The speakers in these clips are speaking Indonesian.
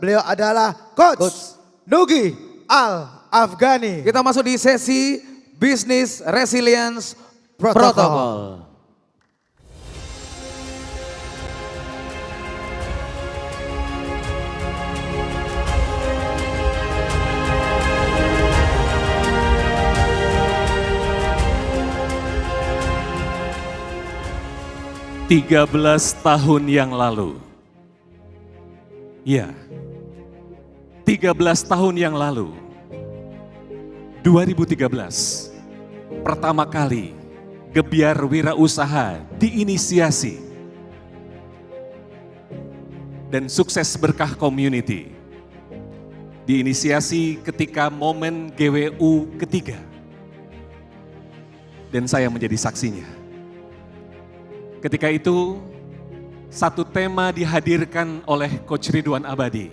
Beliau adalah Coach Nugi Al-Afghani. Kita masuk di sesi Business Resilience Protocol. Tiga 13 tahun yang lalu. Ya, 13 tahun yang lalu. 2013. Pertama kali Gebyar Wirausaha diinisiasi. Dan Sukses Berkah Community diinisiasi ketika momen GWU ketiga. Dan saya menjadi saksinya. Ketika itu, satu tema dihadirkan oleh Coach Ridwan Abadi,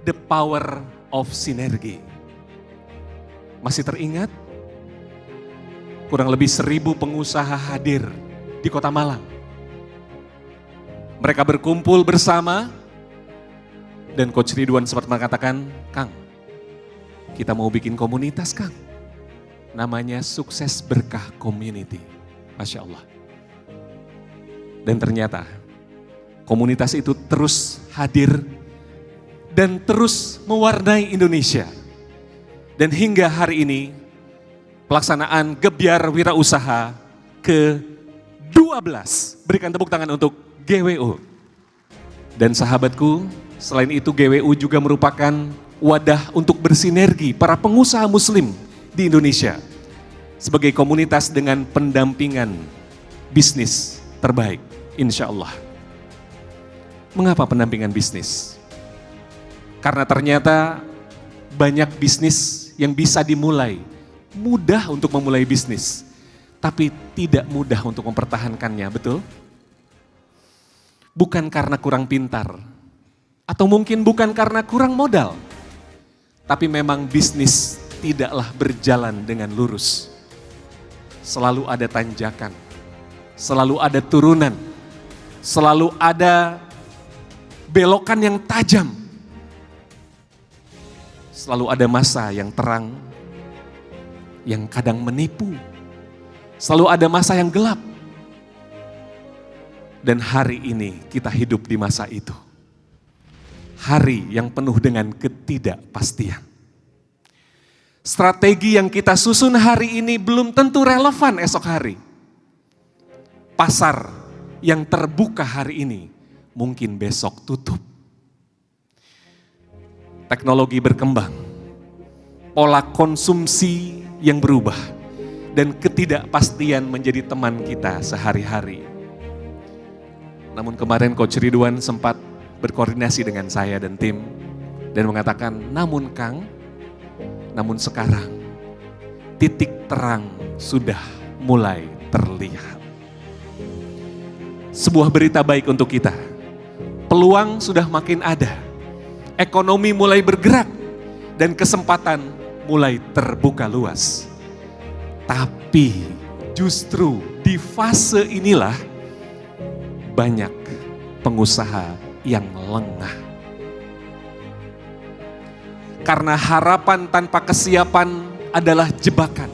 The Power of Synergy. Masih teringat? Kurang lebih 1.000 pengusaha hadir di Kota Malang. Mereka berkumpul bersama, dan Coach Ridwan sempat mengatakan, Kang, kita mau bikin komunitas, Kang. Namanya Sukses Berkah Community. Masya Allah. Dan ternyata komunitas itu terus hadir dan terus mewarnai Indonesia. Dan hingga hari ini pelaksanaan Gebyar Wirausaha ke-12. Berikan tepuk tangan untuk GWU. Dan sahabatku, selain itu GWU juga merupakan wadah untuk bersinergi para pengusaha muslim di Indonesia. Sebagai komunitas dengan pendampingan bisnis terbaik. Insya Allah. Mengapa pendampingan bisnis? Karena ternyata banyak bisnis yang bisa dimulai. Mudah untuk memulai bisnis. Tapi tidak mudah untuk mempertahankannya, betul? Bukan karena kurang pintar. Atau mungkin bukan karena kurang modal. Tapi memang bisnis tidaklah berjalan dengan lurus. Selalu ada tanjakan. Selalu ada turunan. Selalu ada belokan yang tajam. Selalu ada masa yang terang, yang kadang menipu. Selalu ada masa yang gelap. Dan hari ini kita hidup di masa itu. Hari yang penuh dengan ketidakpastian. Strategi yang kita susun hari ini belum tentu relevan esok hari. Pasar yang terbuka hari ini mungkin besok tutup. Teknologi berkembang, pola konsumsi yang berubah, dan ketidakpastian menjadi teman kita sehari-hari. Namun kemarin Coach Ridwan sempat berkoordinasi dengan saya dan tim dan mengatakan, namun Kang, namun sekarang titik terang sudah mulai terlihat. Sebuah berita baik untuk kita. Peluang sudah makin ada. Ekonomi mulai bergerak dan kesempatan mulai terbuka luas. Tapi justru di fase inilah banyak pengusaha yang lengah. Karena harapan tanpa kesiapan adalah jebakan.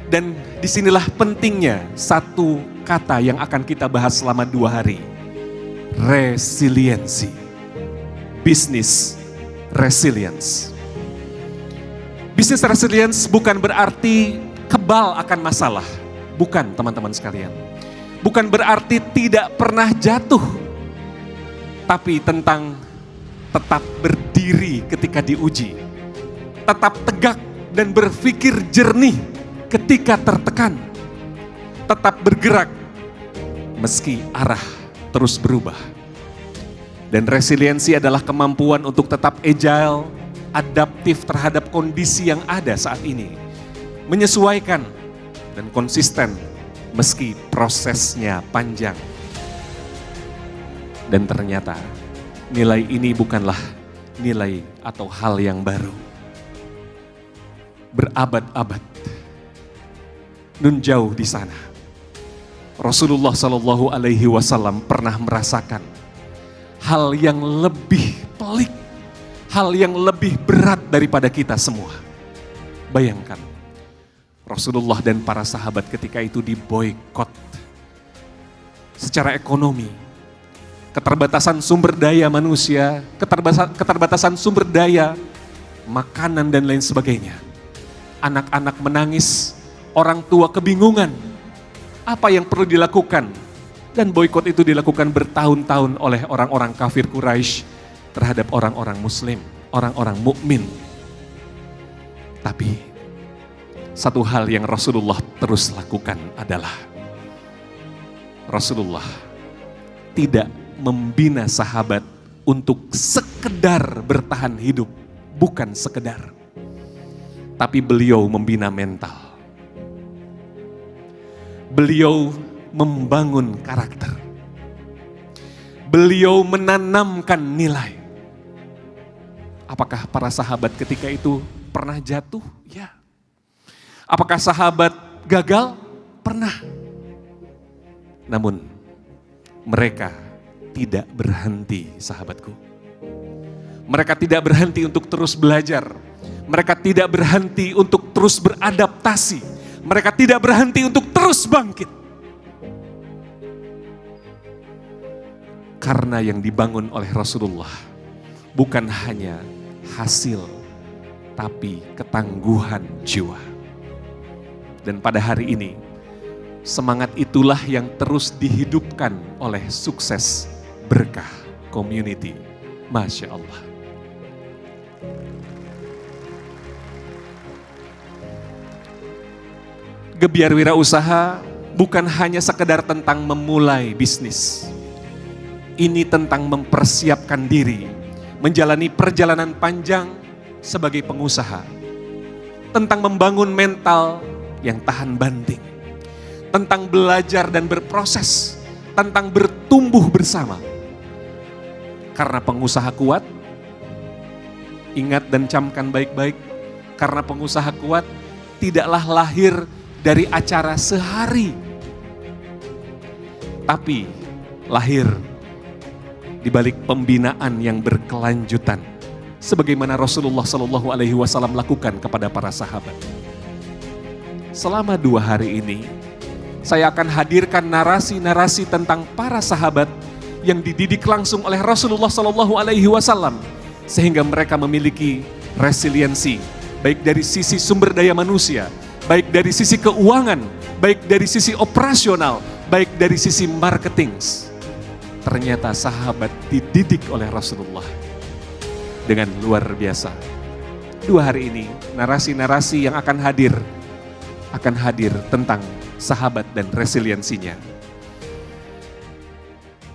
Dan disinilah pentingnya satu kata yang akan kita bahas selama 2 hari. Resiliensi. Business resilience. Business resilience bukan berarti kebal akan masalah. Bukan, teman-teman sekalian. Bukan berarti tidak pernah jatuh. Tapi tentang tetap berdiri ketika diuji. Tetap tegak dan berpikir jernih ketika tertekan. Tetap bergerak meski arah terus berubah. Dan resiliensi adalah kemampuan untuk tetap agile, adaptif terhadap kondisi yang ada saat ini. Menyesuaikan dan konsisten meski prosesnya panjang. Dan ternyata nilai ini bukanlah nilai atau hal yang baru. Berabad-abad nun jauh di sana Rasulullah Shallallahu Alaihi Wasallam pernah merasakan hal yang lebih pelik, hal yang lebih berat daripada kita semua. Bayangkan, Rasulullah dan para sahabat ketika itu diboikot secara ekonomi, keterbatasan sumber daya manusia, keterbatasan sumber daya makanan dan lain sebagainya. Anak-anak menangis, orang tua kebingungan apa yang perlu dilakukan. Dan boikot itu dilakukan bertahun-tahun oleh orang-orang kafir Quraisy terhadap orang-orang muslim, orang-orang mukmin. Tapi satu hal yang Rasulullah terus lakukan adalah Rasulullah tidak membina sahabat untuk sekedar bertahan hidup, bukan sekedar. Tapi beliau membina mental. Beliau membangun karakter. Beliau menanamkan nilai. Apakah para sahabat ketika itu pernah jatuh? Ya. Apakah sahabat gagal? Pernah. Namun mereka tidak berhenti, sahabatku. Mereka tidak berhenti untuk terus belajar. Mereka tidak berhenti untuk terus beradaptasi. Mereka tidak berhenti untuk terus bangkit. Karena yang dibangun oleh Rasulullah bukan hanya hasil, tapi ketangguhan jiwa. Dan pada hari ini, semangat itulah yang terus dihidupkan oleh Sukses Berkah Community. Masya Allah. Gebiar Wirausaha bukan hanya sekedar tentang memulai bisnis. Ini tentang mempersiapkan diri, menjalani perjalanan panjang sebagai pengusaha. Tentang membangun mental yang tahan banting. Tentang belajar dan berproses. Tentang bertumbuh bersama. Karena pengusaha kuat, ingat dan camkan baik-baik, karena pengusaha kuat tidaklah lahir dari acara sehari, tapi lahir di balik pembinaan yang berkelanjutan, sebagaimana Rasulullah SAW lakukan kepada para sahabat. Selama 2 hari ini, saya akan hadirkan narasi-narasi tentang para sahabat yang dididik langsung oleh Rasulullah SAW, sehingga mereka memiliki resiliensi, baik dari sisi sumber daya manusia, baik dari sisi keuangan, baik dari sisi operasional, baik dari sisi marketing. Ternyata sahabat dididik oleh Rasulullah dengan luar biasa. 2 hari ini narasi-narasi yang akan hadir tentang sahabat dan resiliensinya.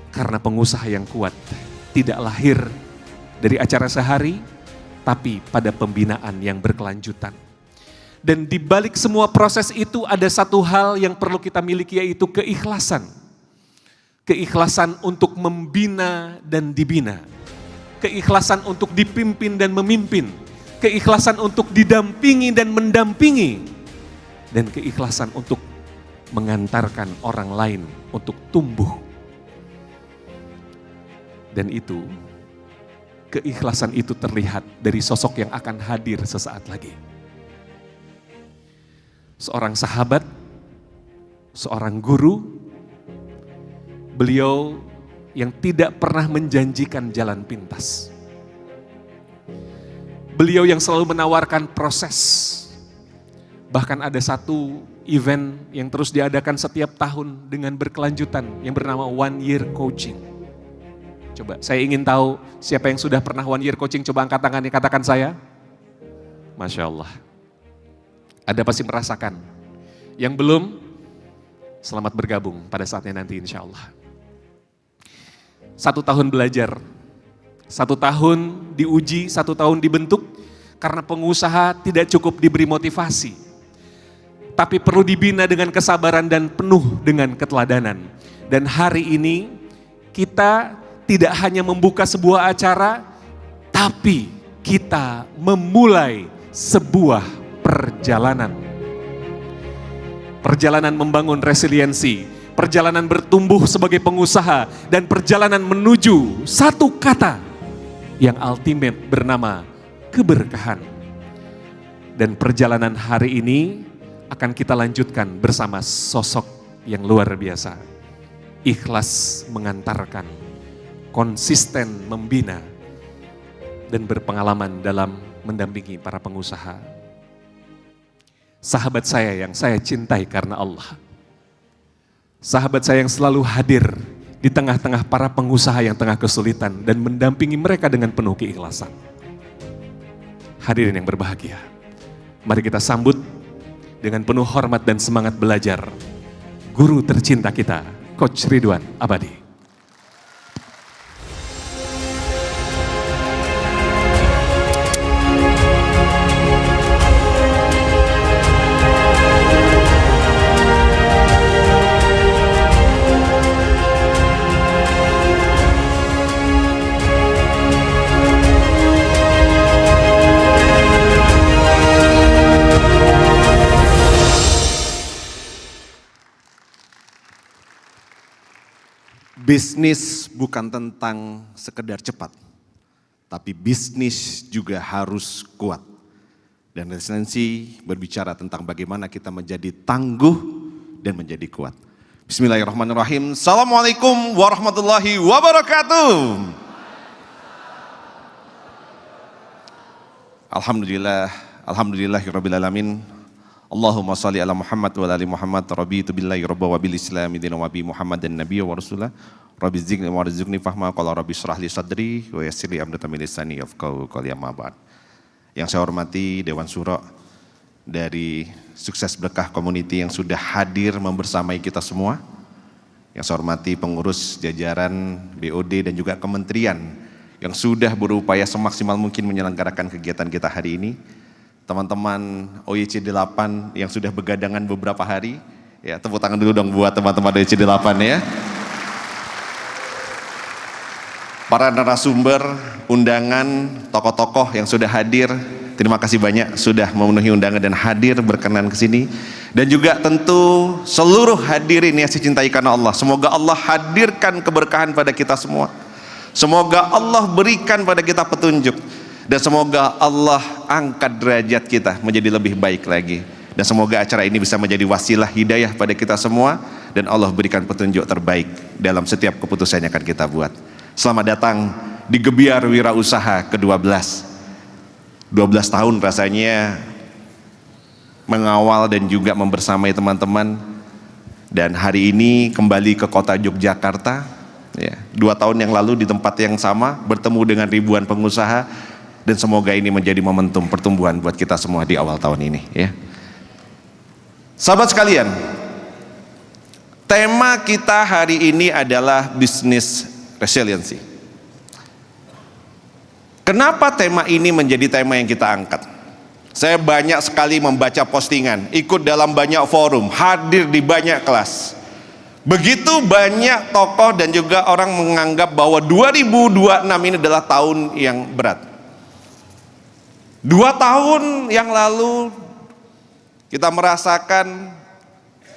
Karena pengusaha yang kuat tidak lahir dari acara sehari, tapi pada pembinaan yang berkelanjutan. Dan di balik semua proses itu ada satu hal yang perlu kita miliki, yaitu keikhlasan. Keikhlasan untuk membina dan dibina. Keikhlasan untuk dipimpin dan memimpin. Keikhlasan untuk didampingi dan mendampingi. Dan keikhlasan untuk mengantarkan orang lain untuk tumbuh. Dan itu, keikhlasan itu terlihat dari sosok yang akan hadir sesaat lagi. Seorang sahabat, seorang guru, beliau yang tidak pernah menjanjikan jalan pintas. Beliau yang selalu menawarkan proses. Bahkan ada satu event yang terus diadakan setiap tahun dengan berkelanjutan yang bernama One Year Coaching. Coba saya ingin tahu siapa yang sudah pernah One Year Coaching, coba angkat tangan, katakan saya. Masya Allah. Ada pasti merasakan. Yang belum, selamat bergabung pada saatnya nanti insya Allah. 1 tahun belajar, 1 tahun diuji, 1 tahun dibentuk, karena pengusaha tidak cukup diberi motivasi. Tapi perlu dibina dengan kesabaran dan penuh dengan keteladanan. Dan hari ini kita tidak hanya membuka sebuah acara, tapi kita memulai sebuah perjalanan. Perjalanan membangun resiliensi, perjalanan bertumbuh sebagai pengusaha, dan perjalanan menuju satu kata yang ultimate bernama keberkahan. Dan perjalanan hari ini akan kita lanjutkan bersama sosok yang luar biasa. Ikhlas mengantarkan, konsisten membina, dan berpengalaman dalam mendampingi para pengusaha. Sahabat saya yang saya cintai karena Allah. Sahabat saya yang selalu hadir di tengah-tengah para pengusaha yang tengah kesulitan dan mendampingi mereka dengan penuh keikhlasan. Hadirin yang berbahagia, mari kita sambut dengan penuh hormat dan semangat belajar guru tercinta kita, Coach Ridwan Abadi. Bisnis bukan tentang sekedar cepat, tapi bisnis juga harus kuat. Dan resiliensi berbicara tentang bagaimana kita menjadi tangguh dan menjadi kuat. Bismillahirrahmanirrahim. Assalamualaikum warahmatullahi wabarakatuh. Alhamdulillahirrabbilalamin. Allahumma salli ala Muhammad wa ali Muhammad. Rabitu billahi rabba wa bil islami dina wa bi Muhammad dan nabiyya wa rasulah. Rabbi zidni wa rizqni fahma qala rabbi shrah li sadri wa yassir li amri min lisani yafqahu qawli amma ba'd. Yang saya hormati Dewan Syuro dari Sukses Berkah Community yang sudah hadir membersamai kita semua. Yang saya hormati pengurus jajaran BOD dan juga kementerian yang sudah berupaya semaksimal mungkin menyelenggarakan kegiatan kita hari ini. Teman-teman OYC 8 yang sudah begadangan beberapa hari, ya tepuk tangan dulu dong buat teman-teman OYC 8 ya. Para narasumber, undangan, tokoh-tokoh yang sudah hadir, terima kasih banyak sudah memenuhi undangan dan hadir berkenan ke sini. Dan juga tentu seluruh hadirin yang saya cintai karena Allah. Semoga Allah hadirkan keberkahan pada kita semua. Semoga Allah berikan pada kita petunjuk. Dan semoga Allah angkat derajat kita menjadi lebih baik lagi. Dan semoga acara ini bisa menjadi wasilah hidayah pada kita semua. Dan Allah berikan petunjuk terbaik dalam setiap keputusan yang akan kita buat. Selamat datang di Gebiar Wirausaha ke-12. 12 tahun rasanya mengawal dan juga membersamai teman-teman. Dan hari ini kembali ke kota Yogyakarta. Ya, 2 tahun yang lalu di tempat yang sama bertemu dengan ribuan pengusaha. Dan semoga ini menjadi momentum pertumbuhan buat kita semua di awal tahun ini ya. Sahabat sekalian, tema kita hari ini adalah bisnis resiliency. Kenapa tema ini menjadi tema yang kita angkat? Saya banyak sekali membaca postingan, ikut dalam banyak forum, hadir di banyak kelas. Begitu banyak tokoh dan juga orang menganggap bahwa 2026 ini adalah tahun yang berat. 2 tahun yang lalu kita merasakan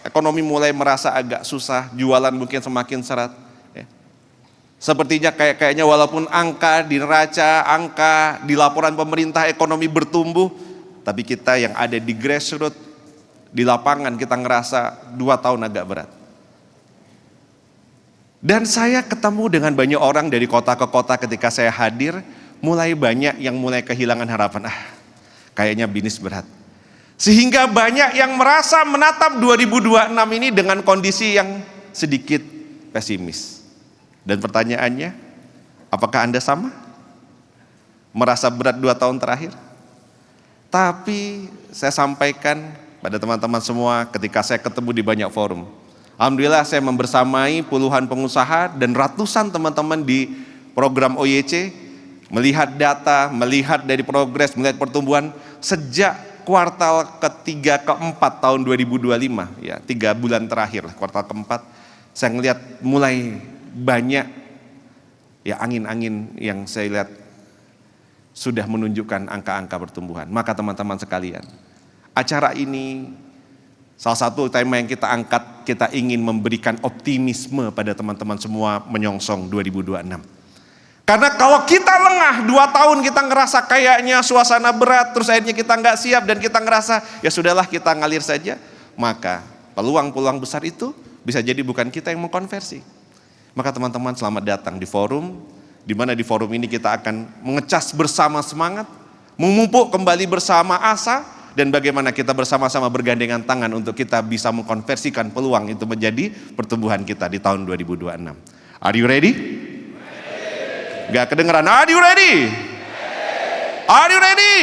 ekonomi mulai merasa agak susah, jualan mungkin semakin seret. Ya. Sepertinya kayaknya walaupun angka di neraca, angka di laporan pemerintah ekonomi bertumbuh, tapi kita yang ada di grassroots, di lapangan kita ngerasa 2 tahun agak berat. Dan saya ketemu dengan banyak orang dari kota ke kota ketika saya hadir, mulai banyak yang mulai kehilangan harapan, kayaknya bisnis berat. Sehingga banyak yang merasa menatap 2026 ini dengan kondisi yang sedikit pesimis. Dan pertanyaannya, apakah Anda sama? Merasa berat 2 tahun terakhir? Tapi saya sampaikan pada teman-teman semua ketika saya ketemu di banyak forum. Alhamdulillah saya membersamai puluhan pengusaha dan ratusan teman-teman di program OYC. Melihat data, melihat dari progres, melihat pertumbuhan sejak kuartal ketiga keempat tahun 2025, ya 3 bulan terakhir, kuartal keempat, saya ngelihat mulai banyak ya angin-angin yang saya lihat sudah menunjukkan angka-angka pertumbuhan. Maka teman-teman sekalian, acara ini Salah satu tema yang kita angkat, kita ingin memberikan optimisme pada teman-teman semua menyongsong 2026. Karena kalau kita lengah 2 tahun kita ngerasa kayaknya suasana berat, terus akhirnya kita nggak siap dan kita ngerasa ya sudahlah kita ngalir saja, maka peluang-peluang besar itu bisa jadi bukan kita yang mengkonversi. Maka teman-teman selamat datang di forum, di mana di forum ini kita akan mengecas bersama semangat, memupuk kembali bersama asa, dan bagaimana kita bersama-sama bergandengan tangan untuk kita bisa mengkonversikan peluang itu menjadi pertumbuhan kita di tahun 2026. Are you ready? Gak kedengeran, are you ready? Are you ready?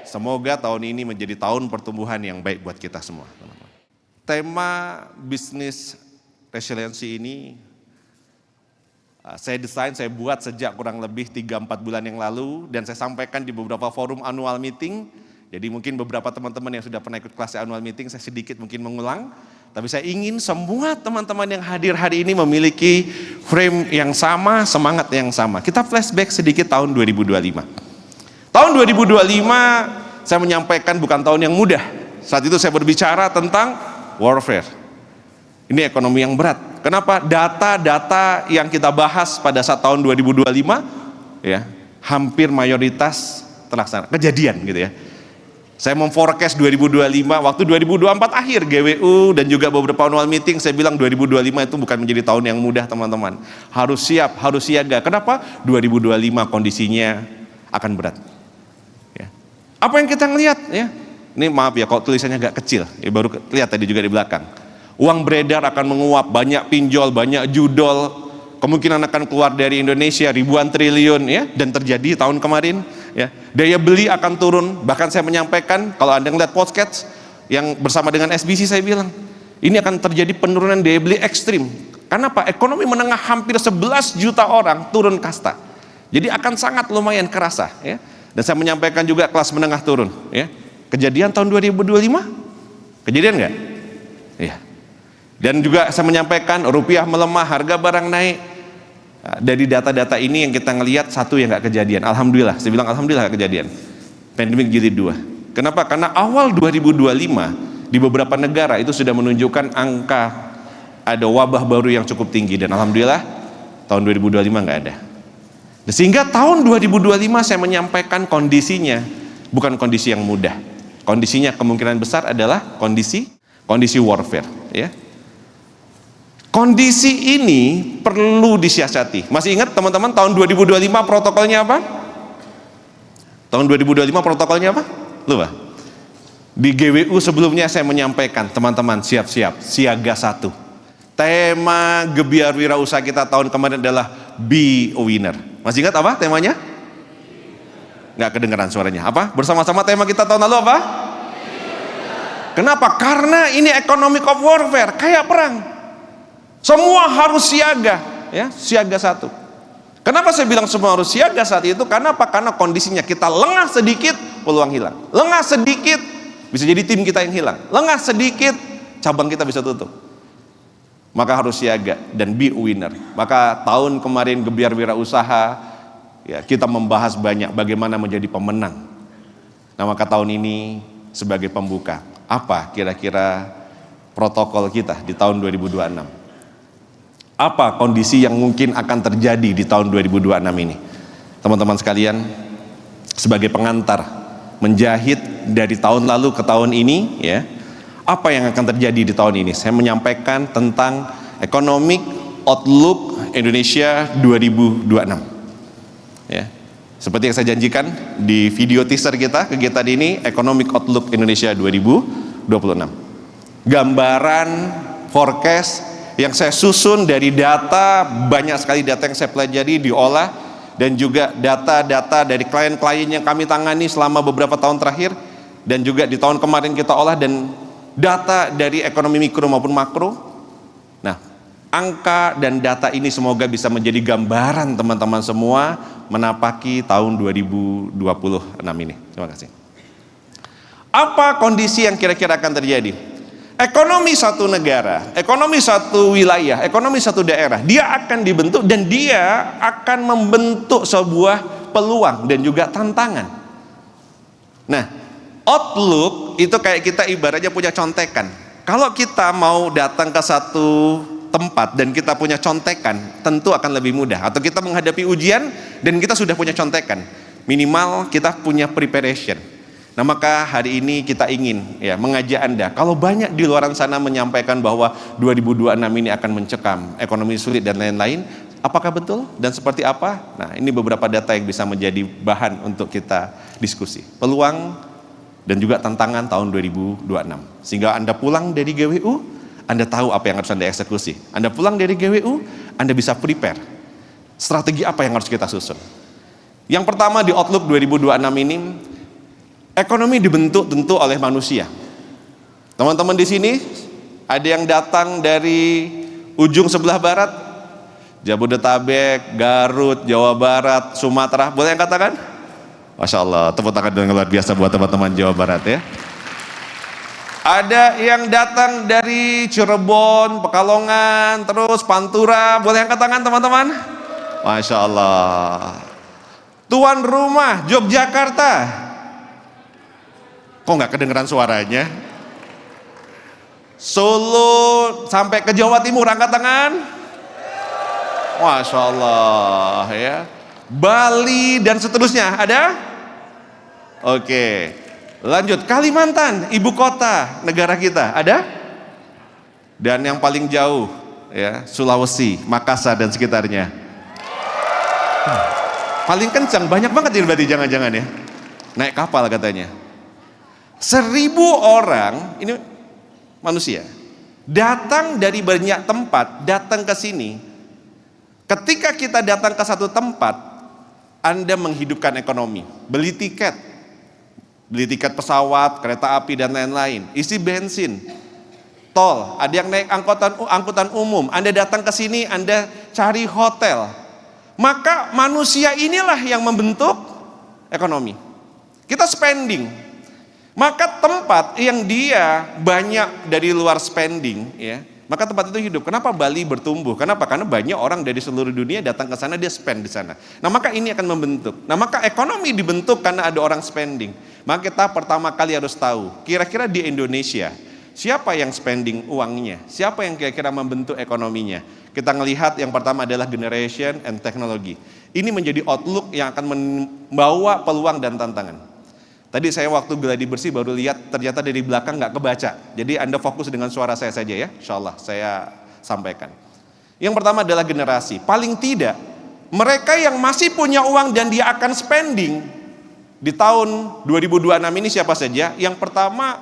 Semoga tahun ini menjadi tahun pertumbuhan yang baik buat kita semua. Tema bisnis resiliensi ini saya desain, saya buat sejak kurang lebih 3-4 bulan yang lalu dan saya sampaikan di beberapa forum annual meeting. Jadi mungkin beberapa teman-teman yang sudah pernah ikut kelas annual meeting saya sedikit mungkin mengulang. Tapi saya ingin semua teman-teman yang hadir hari ini memiliki frame yang sama, semangat yang sama. Kita flashback sedikit tahun 2025. Tahun 2025 saya menyampaikan bukan tahun yang mudah. Saat itu saya berbicara tentang warfare. Ini ekonomi yang berat. Kenapa? Data-data yang kita bahas pada saat tahun 2025 ya, hampir mayoritas terlaksana, kejadian gitu ya. Saya memforecast 2025, waktu 2024 akhir GWU dan juga beberapa annual meeting saya bilang 2025 itu bukan menjadi tahun yang mudah teman-teman. Harus siap, harus siaga. Kenapa? 2025 kondisinya akan berat. Ya. Apa yang kita ngelihat ya? Ini maaf ya kalau tulisannya agak kecil, ya, baru lihat tadi juga di belakang. Uang beredar akan menguap, banyak pinjol, banyak judol, kemungkinan akan keluar dari Indonesia ribuan triliun ya, dan terjadi tahun kemarin ya. Daya beli akan turun, bahkan saya menyampaikan kalau Anda ngeliat podcast yang bersama dengan SBC saya bilang, ini akan terjadi penurunan daya beli ekstrim. Karena apa? Ekonomi menengah hampir 11 juta orang turun kasta. Jadi akan sangat lumayan kerasa ya. Dan saya menyampaikan juga kelas menengah turun ya. Kejadian tahun 2025? Kejadian enggak? Iya. Dan juga saya menyampaikan rupiah melemah, harga barang naik. Dari data-data ini yang kita ngelihat satu yang nggak kejadian. Alhamdulillah, saya bilang alhamdulillah nggak kejadian. Pandemik jilid 2. Kenapa? Karena awal 2025 di beberapa negara itu sudah menunjukkan angka ada wabah baru yang cukup tinggi dan alhamdulillah tahun 2025 nggak ada. Sehingga tahun 2025 saya menyampaikan kondisinya bukan kondisi yang mudah. Kondisinya kemungkinan besar adalah kondisi warfare. Ya. Kondisi ini perlu disiasati. Masih ingat teman-teman tahun 2025 protokolnya apa? Tahun 2025 protokolnya apa? Lupa. Di GWU sebelumnya saya menyampaikan teman-teman siap-siap siaga 1. Tema Gebiar Wirausaha kita tahun kemarin adalah Be a Winner. Masih ingat apa temanya? Nggak kedengeran suaranya. Apa? Bersama-sama tema kita tahun lalu apa? Kenapa? Karena ini economic of warfare, kayak perang. Semua harus siaga, ya, siaga 1. Kenapa saya bilang semua harus siaga saat itu? Karena apa? Karena kondisinya kita lengah sedikit, peluang hilang. Lengah sedikit, bisa jadi tim kita yang hilang. Lengah sedikit, cabang kita bisa tutup. Maka harus siaga dan be a winner. Maka tahun kemarin Gebiar Wirausaha, ya, kita membahas banyak bagaimana menjadi pemenang. Nah, maka tahun ini sebagai pembuka, apa kira-kira protokol kita di tahun 2026? Apa kondisi yang mungkin akan terjadi di tahun 2026 ini? Teman-teman sekalian, sebagai pengantar menjahit dari tahun lalu ke tahun ini, ya, apa yang akan terjadi di tahun ini? Saya menyampaikan tentang Economic Outlook Indonesia 2026. Ya, seperti yang saya janjikan di video teaser kita, kegiatan ini Economic Outlook Indonesia 2026. Gambaran forecast yang saya susun dari data, banyak sekali data yang saya pelajari, diolah, dan juga data-data dari klien-klien yang kami tangani selama beberapa tahun terakhir, dan juga di tahun kemarin kita olah, dan data dari ekonomi mikro maupun makro. Nah, angka dan data ini semoga bisa menjadi gambaran teman-teman semua menapaki tahun 2026 ini. Terima kasih. Apa kondisi yang kira-kira akan terjadi? Ekonomi satu negara, ekonomi satu wilayah, ekonomi satu daerah, dia akan dibentuk dan dia akan membentuk sebuah peluang dan juga tantangan. Nah, outlook itu kayak kita ibaratnya punya contekan. Kalau kita mau datang ke satu tempat dan kita punya contekan, tentu akan lebih mudah. Atau kita menghadapi ujian dan kita sudah punya contekan, minimal kita punya preparation. Nah maka hari ini kita ingin ya mengajak Anda, kalau banyak di luar sana menyampaikan bahwa 2026 ini akan mencekam, ekonomi sulit dan lain-lain, apakah betul dan seperti apa? Nah ini beberapa data yang bisa menjadi bahan untuk kita diskusi. Peluang dan juga tantangan tahun 2026. Sehingga Anda pulang dari GWU, Anda tahu apa yang harus Anda eksekusi. Anda pulang dari GWU, Anda bisa prepare. Strategi apa yang harus kita susun. Yang pertama di Outlook 2026 ini, ekonomi dibentuk tentu oleh manusia. Teman-teman di sini, ada yang datang dari ujung sebelah barat, Jabodetabek, Garut, Jawa Barat, Sumatera, boleh yang katakan? Masya Allah, tepuk tangan dengan luar biasa buat teman-teman Jawa Barat ya. Ada yang datang dari Cirebon, Pekalongan, terus Pantura, boleh angkat tangan teman-teman? Masya Allah. Tuan rumah Yogyakarta, kok nggak kedengeran suaranya? Solo sampai ke Jawa Timur, angkat tangan. Masya Allah ya. Bali dan seterusnya ada? Oke, lanjut Kalimantan, ibu kota negara kita, ada? Dan yang paling jauh ya, Sulawesi, Makassar dan sekitarnya. Paling kencang, banyak banget ini berarti jangan-jangan ya. Naik kapal katanya. 1.000 orang, ini manusia, datang dari banyak tempat, datang ke sini. Ketika kita datang ke satu tempat, Anda menghidupkan ekonomi, beli tiket pesawat, kereta api dan lain-lain, isi bensin, tol, ada yang naik angkutan umum, Anda datang ke sini, Anda cari hotel. Maka manusia inilah yang membentuk ekonomi. Kita spending. Maka tempat yang dia banyak dari luar spending ya, maka tempat itu hidup. Kenapa Bali bertumbuh? Kenapa? Karena banyak orang dari seluruh dunia datang ke sana, dia spend di sana. Nah maka ini akan membentuk. Nah maka ekonomi dibentuk karena ada orang spending. Maka kita pertama kali harus tahu, kira-kira di Indonesia, siapa yang spending uangnya? Siapa yang kira-kira membentuk ekonominya? Kita ngelihat yang pertama adalah generation and technology. Ini menjadi outlook yang akan membawa peluang dan tantangan. Tadi saya waktu gladi bersih baru lihat ternyata dari belakang nggak kebaca. Jadi Anda fokus dengan suara saya saja ya, insya Allah saya sampaikan. Yang pertama adalah generasi. Paling tidak, mereka yang masih punya uang dan dia akan spending di tahun 2026 ini siapa saja? Yang pertama,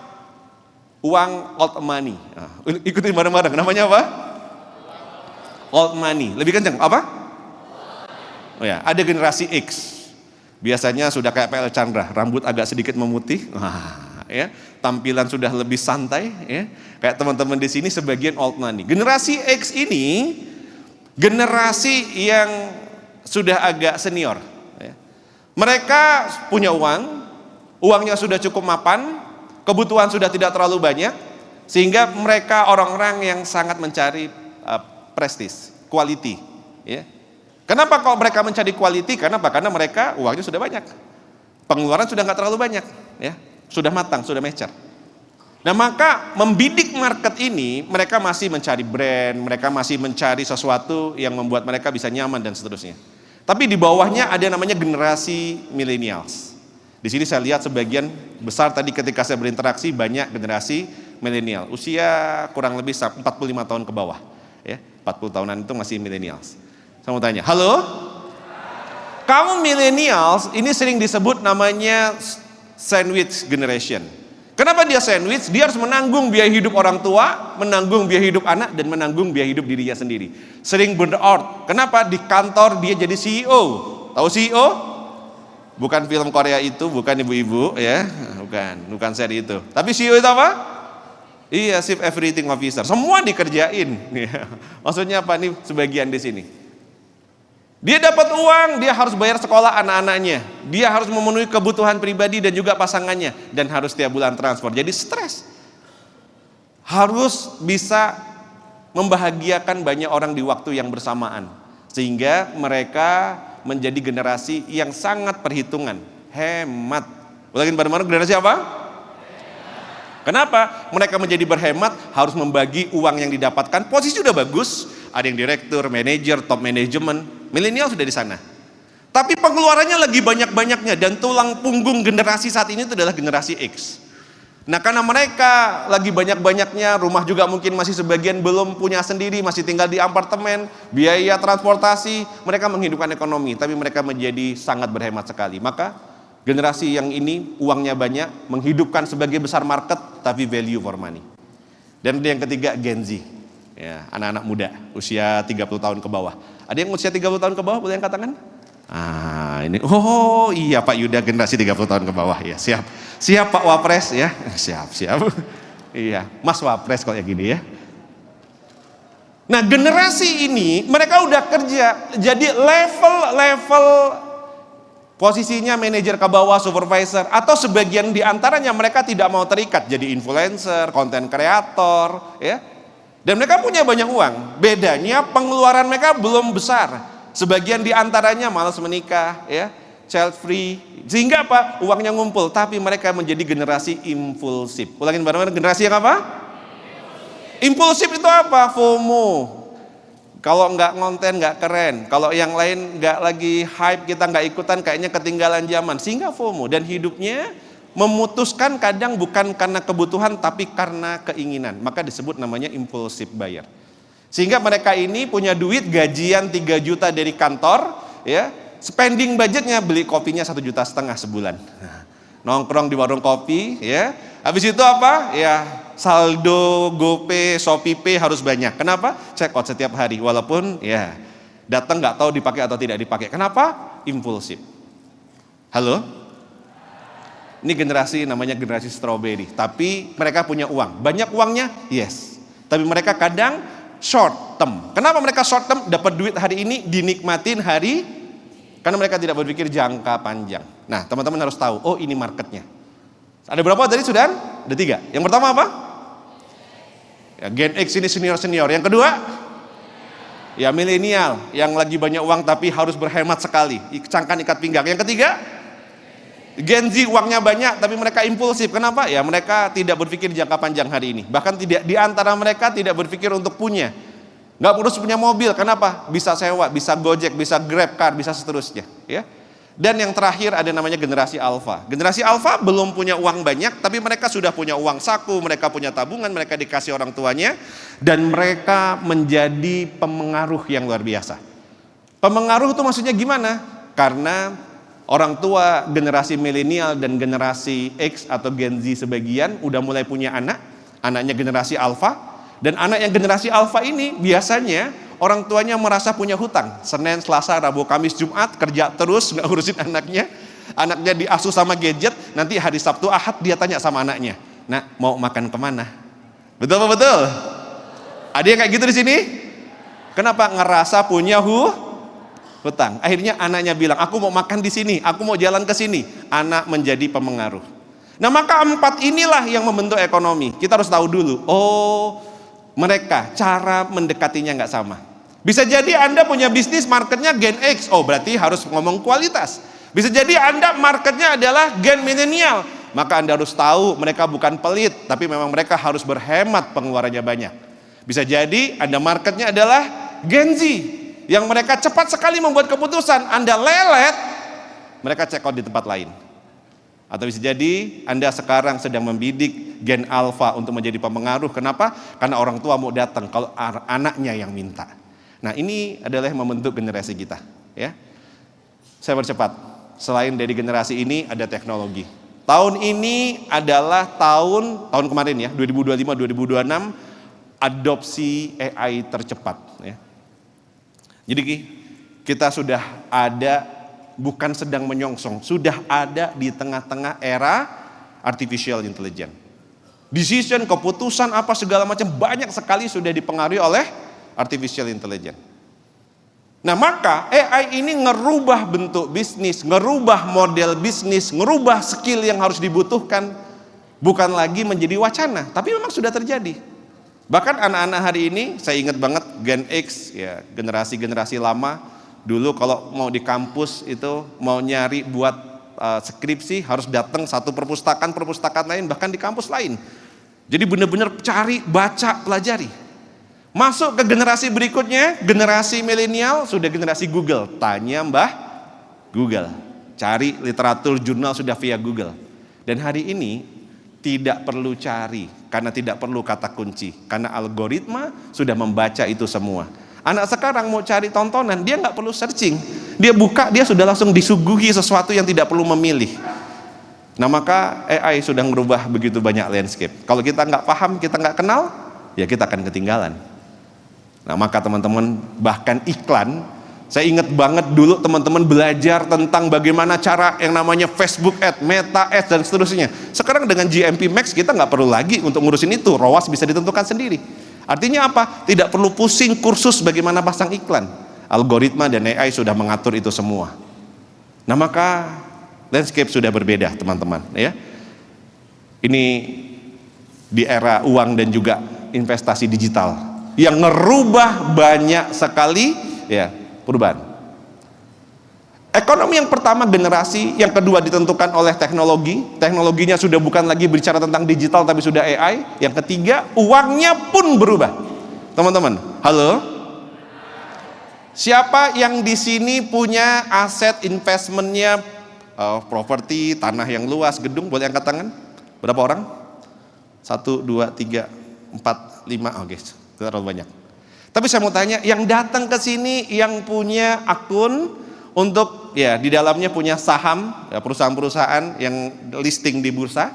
uang old money. Nah, ikutin bareng-bareng, namanya apa? Old money. Lebih kencang, apa? Oh ya, ada generasi X. Biasanya sudah kayak PL Chandra, rambut agak sedikit memutih, ya, tampilan sudah lebih santai, ya. Kayak teman-teman di sini sebagian old money. Generasi X ini generasi yang sudah agak senior. Ya. Mereka punya uang, uangnya sudah cukup mapan, kebutuhan sudah tidak terlalu banyak, sehingga mereka orang-orang yang sangat mencari prestis, quality. Ya. Kenapa kalau mereka mencari quality? Kenapa? Karena mereka uangnya sudah banyak, pengeluaran sudah nggak terlalu banyak, ya, sudah matang, sudah mature. Nah maka membidik market ini, mereka masih mencari brand, mereka masih mencari sesuatu yang membuat mereka bisa nyaman dan seterusnya. Tapi di bawahnya ada namanya generasi millennials. Di sini saya lihat sebagian besar tadi ketika saya berinteraksi banyak generasi milenial, usia kurang lebih 45 tahun ke bawah, ya, 40 tahunan itu masih millennials. Saya mau tanya, halo? Kamu millennials ini sering disebut namanya sandwich generation. Kenapa dia sandwich? Dia harus menanggung biaya hidup orang tua, menanggung biaya hidup anak, dan menanggung biaya hidup dirinya sendiri. Sering burn out. Kenapa? Di kantor dia jadi CEO. Tahu CEO? Bukan film Korea itu, bukan ibu-ibu ya, bukan seri itu. Tapi CEO itu apa? Iya, Chief Everything Officer. Semua dikerjain. Maksudnya apa nih? Sebagian di sini. Dia dapat uang, dia harus bayar sekolah anak-anaknya, dia harus memenuhi kebutuhan pribadi dan juga pasangannya, dan harus tiap bulan transfer. Jadi stres. Harus bisa membahagiakan banyak orang di waktu yang bersamaan, sehingga mereka menjadi generasi yang sangat perhitungan, hemat. Ulangin bareng-bareng, generasi apa? Kenapa? Mereka menjadi berhemat, harus membagi uang yang didapatkan. Posisi sudah bagus, ada yang direktur, manajer, top manajemen. Milenial sudah di sana. Tapi pengeluarannya lagi banyak-banyaknya, dan tulang punggung generasi saat ini itu adalah generasi X. Nah, karena mereka lagi banyak-banyaknya, rumah juga mungkin masih sebagian belum punya sendiri, masih tinggal di apartemen, biaya transportasi, mereka menghidupkan ekonomi, tapi mereka menjadi sangat berhemat sekali. Maka generasi yang ini uangnya banyak, menghidupkan sebagai besar market, tapi value for money. Dan yang ketiga, Gen Z. Ya, anak-anak muda, usia 30 tahun ke bawah. Ada yang usia 30 tahun ke bawah, boleh yang katakan? Ini, oh iya Pak Yuda, generasi 30 tahun ke bawah, ya siap. Siap Pak Wapres ya, siap. Iya, Mas Wapres kok ya gini ya. Nah, generasi ini mereka udah kerja, jadi level posisinya manajer ke bawah, supervisor, atau sebagian di antaranya mereka tidak mau terikat jadi influencer, konten kreator, ya. Dan mereka punya banyak uang. Bedanya pengeluaran mereka belum besar. Sebagian di antaranya malas menikah, ya, child free. Sehingga apa? Uangnya ngumpul, tapi mereka menjadi generasi impulsif. Ulangin bareng-bareng, generasi yang apa? Impulsif itu apa? FOMO. Kalau nggak ngonten nggak keren, kalau yang lain nggak lagi hype, kita nggak ikutan, kayaknya ketinggalan zaman. Sehingga FOMO, dan hidupnya memutuskan kadang bukan karena kebutuhan tapi karena keinginan. Maka disebut namanya impulsive buyer. Sehingga mereka ini punya duit gajian 3 juta dari kantor, ya, spending budgetnya beli kopinya 1,5 juta sebulan. Nongkrong di warung kopi, ya. Habis itu apa? Ya, saldo GoPay, ShopeePay harus banyak. Kenapa? Check out setiap hari, walaupun ya datang nggak tahu dipakai atau tidak dipakai. Kenapa? Impulsif. Halo? Ini generasi namanya generasi strawberry. Tapi mereka punya uang. Banyak uangnya? Yes. Tapi mereka kadang short term. Kenapa mereka short term? Dapat duit hari ini, dinikmatin hari, karena mereka tidak berpikir jangka panjang. Nah, teman-teman harus tahu, oh ini marketnya. Ada berapa tadi sudah? Ada 3. Yang pertama apa? Ya, Gen X ini senior-senior. Yang kedua? Ya, milenial yang lagi banyak uang tapi harus berhemat sekali. Cangkang ikat pinggang. Yang ketiga? Gen Z uangnya banyak tapi mereka impulsif. Kenapa? Ya, mereka tidak berpikir jangka panjang hari ini. Bahkan tidak di antara mereka tidak berpikir untuk punya. Nggak harus punya mobil. Kenapa? Bisa sewa, bisa Gojek, bisa Grab car, bisa seterusnya. Ya. Dan yang terakhir ada namanya generasi alpha. Generasi alpha belum punya uang banyak, tapi mereka sudah punya uang saku, mereka punya tabungan, mereka dikasih orang tuanya, dan mereka menjadi pemengaruh yang luar biasa. Pemengaruh itu maksudnya gimana? Karena orang tua generasi milenial dan generasi X atau Gen Z sebagian udah mulai punya anak, anaknya generasi alpha, dan anak yang generasi alpha ini biasanya orang tuanya merasa punya hutang. Senin, Selasa, Rabu, Kamis, Jumat kerja terus nggak urusin anaknya. Anaknya diasuh sama gadget. Nanti hari Sabtu, Ahad dia tanya sama anaknya, "Nak, mau makan kemana?" Betul apa betul? Ada yang kayak gitu di sini? Kenapa? Ngerasa punya hutang. Akhirnya anaknya bilang, "Aku mau makan di sini, aku mau jalan ke sini." Anak menjadi pemengaruh. Nah, maka 4 inilah yang membentuk ekonomi. Kita harus tahu dulu. Oh, mereka cara mendekatinya nggak sama. Bisa jadi Anda punya bisnis marketnya Gen X, oh berarti harus ngomong kualitas. Bisa jadi Anda marketnya adalah Gen milenial, maka Anda harus tahu mereka bukan pelit, tapi memang mereka harus berhemat, pengeluarannya banyak. Bisa jadi Anda marketnya adalah Gen Z, yang mereka cepat sekali membuat keputusan, Anda lelet, mereka check out di tempat lain. Atau bisa jadi Anda sekarang sedang membidik Gen Alpha untuk menjadi pemengaruh. Kenapa? Karena orang tua mau datang kalau anaknya yang minta. Nah, ini adalah yang membentuk generasi kita, ya. Saya percepat. Selain dari generasi ini ada teknologi. Tahun ini adalah tahun kemarin ya, 2025-2026 adopsi AI tercepat, ya. Jadi kita sudah ada, bukan sedang menyongsong, sudah ada di tengah-tengah era artificial intelligence. Decision, keputusan apa segala macam banyak sekali sudah dipengaruhi oleh artificial intelligence. Nah, maka AI ini ngerubah bentuk bisnis, ngerubah model bisnis, ngerubah skill yang harus dibutuhkan. Bukan lagi menjadi wacana, tapi memang sudah terjadi. Bahkan anak-anak hari ini, saya ingat banget Gen X, ya, generasi-generasi lama. Dulu kalau mau di kampus itu mau nyari buat skripsi harus datang satu perpustakaan lain, bahkan di kampus lain. Jadi benar-benar cari, baca, pelajari. Masuk ke generasi berikutnya, generasi milenial, sudah generasi Google. Tanya Mbah Google. Cari literatur jurnal sudah via Google. Dan hari ini tidak perlu cari, karena tidak perlu kata kunci. Karena algoritma sudah membaca itu semua. Anak sekarang mau cari tontonan, dia nggak perlu searching. Dia buka, dia sudah langsung disuguhi sesuatu yang tidak perlu memilih. Nah maka AI sudah merubah begitu banyak landscape. Kalau kita nggak paham, kita nggak kenal, ya kita akan ketinggalan. Nah maka teman-teman, bahkan iklan, saya ingat banget dulu teman-teman belajar tentang bagaimana cara yang namanya Facebook Ads, Meta Ads dan seterusnya. Sekarang dengan GMP Max kita nggak perlu lagi untuk ngurusin itu, ROAS bisa ditentukan sendiri. Artinya apa? Tidak perlu pusing kursus bagaimana pasang iklan. Algoritma dan AI sudah mengatur itu semua. Nah maka landscape sudah berbeda teman-teman ya. Ini di era uang dan juga investasi digital yang ngerubah banyak sekali ya perubahan. Ekonomi yang pertama generasi, yang kedua ditentukan oleh teknologi. Teknologinya sudah bukan lagi bicara tentang digital tapi sudah AI. Yang ketiga uangnya pun berubah. Teman-teman, halo? Siapa yang di sini punya aset investmentnya, properti, tanah yang luas, gedung, boleh angkat tangan? Berapa orang? 1, 2, 3, 4, 5, oke, terlalu banyak. Tapi saya mau tanya, yang datang ke sini yang punya akun untuk ya di dalamnya punya saham, ya, perusahaan-perusahaan yang listing di bursa,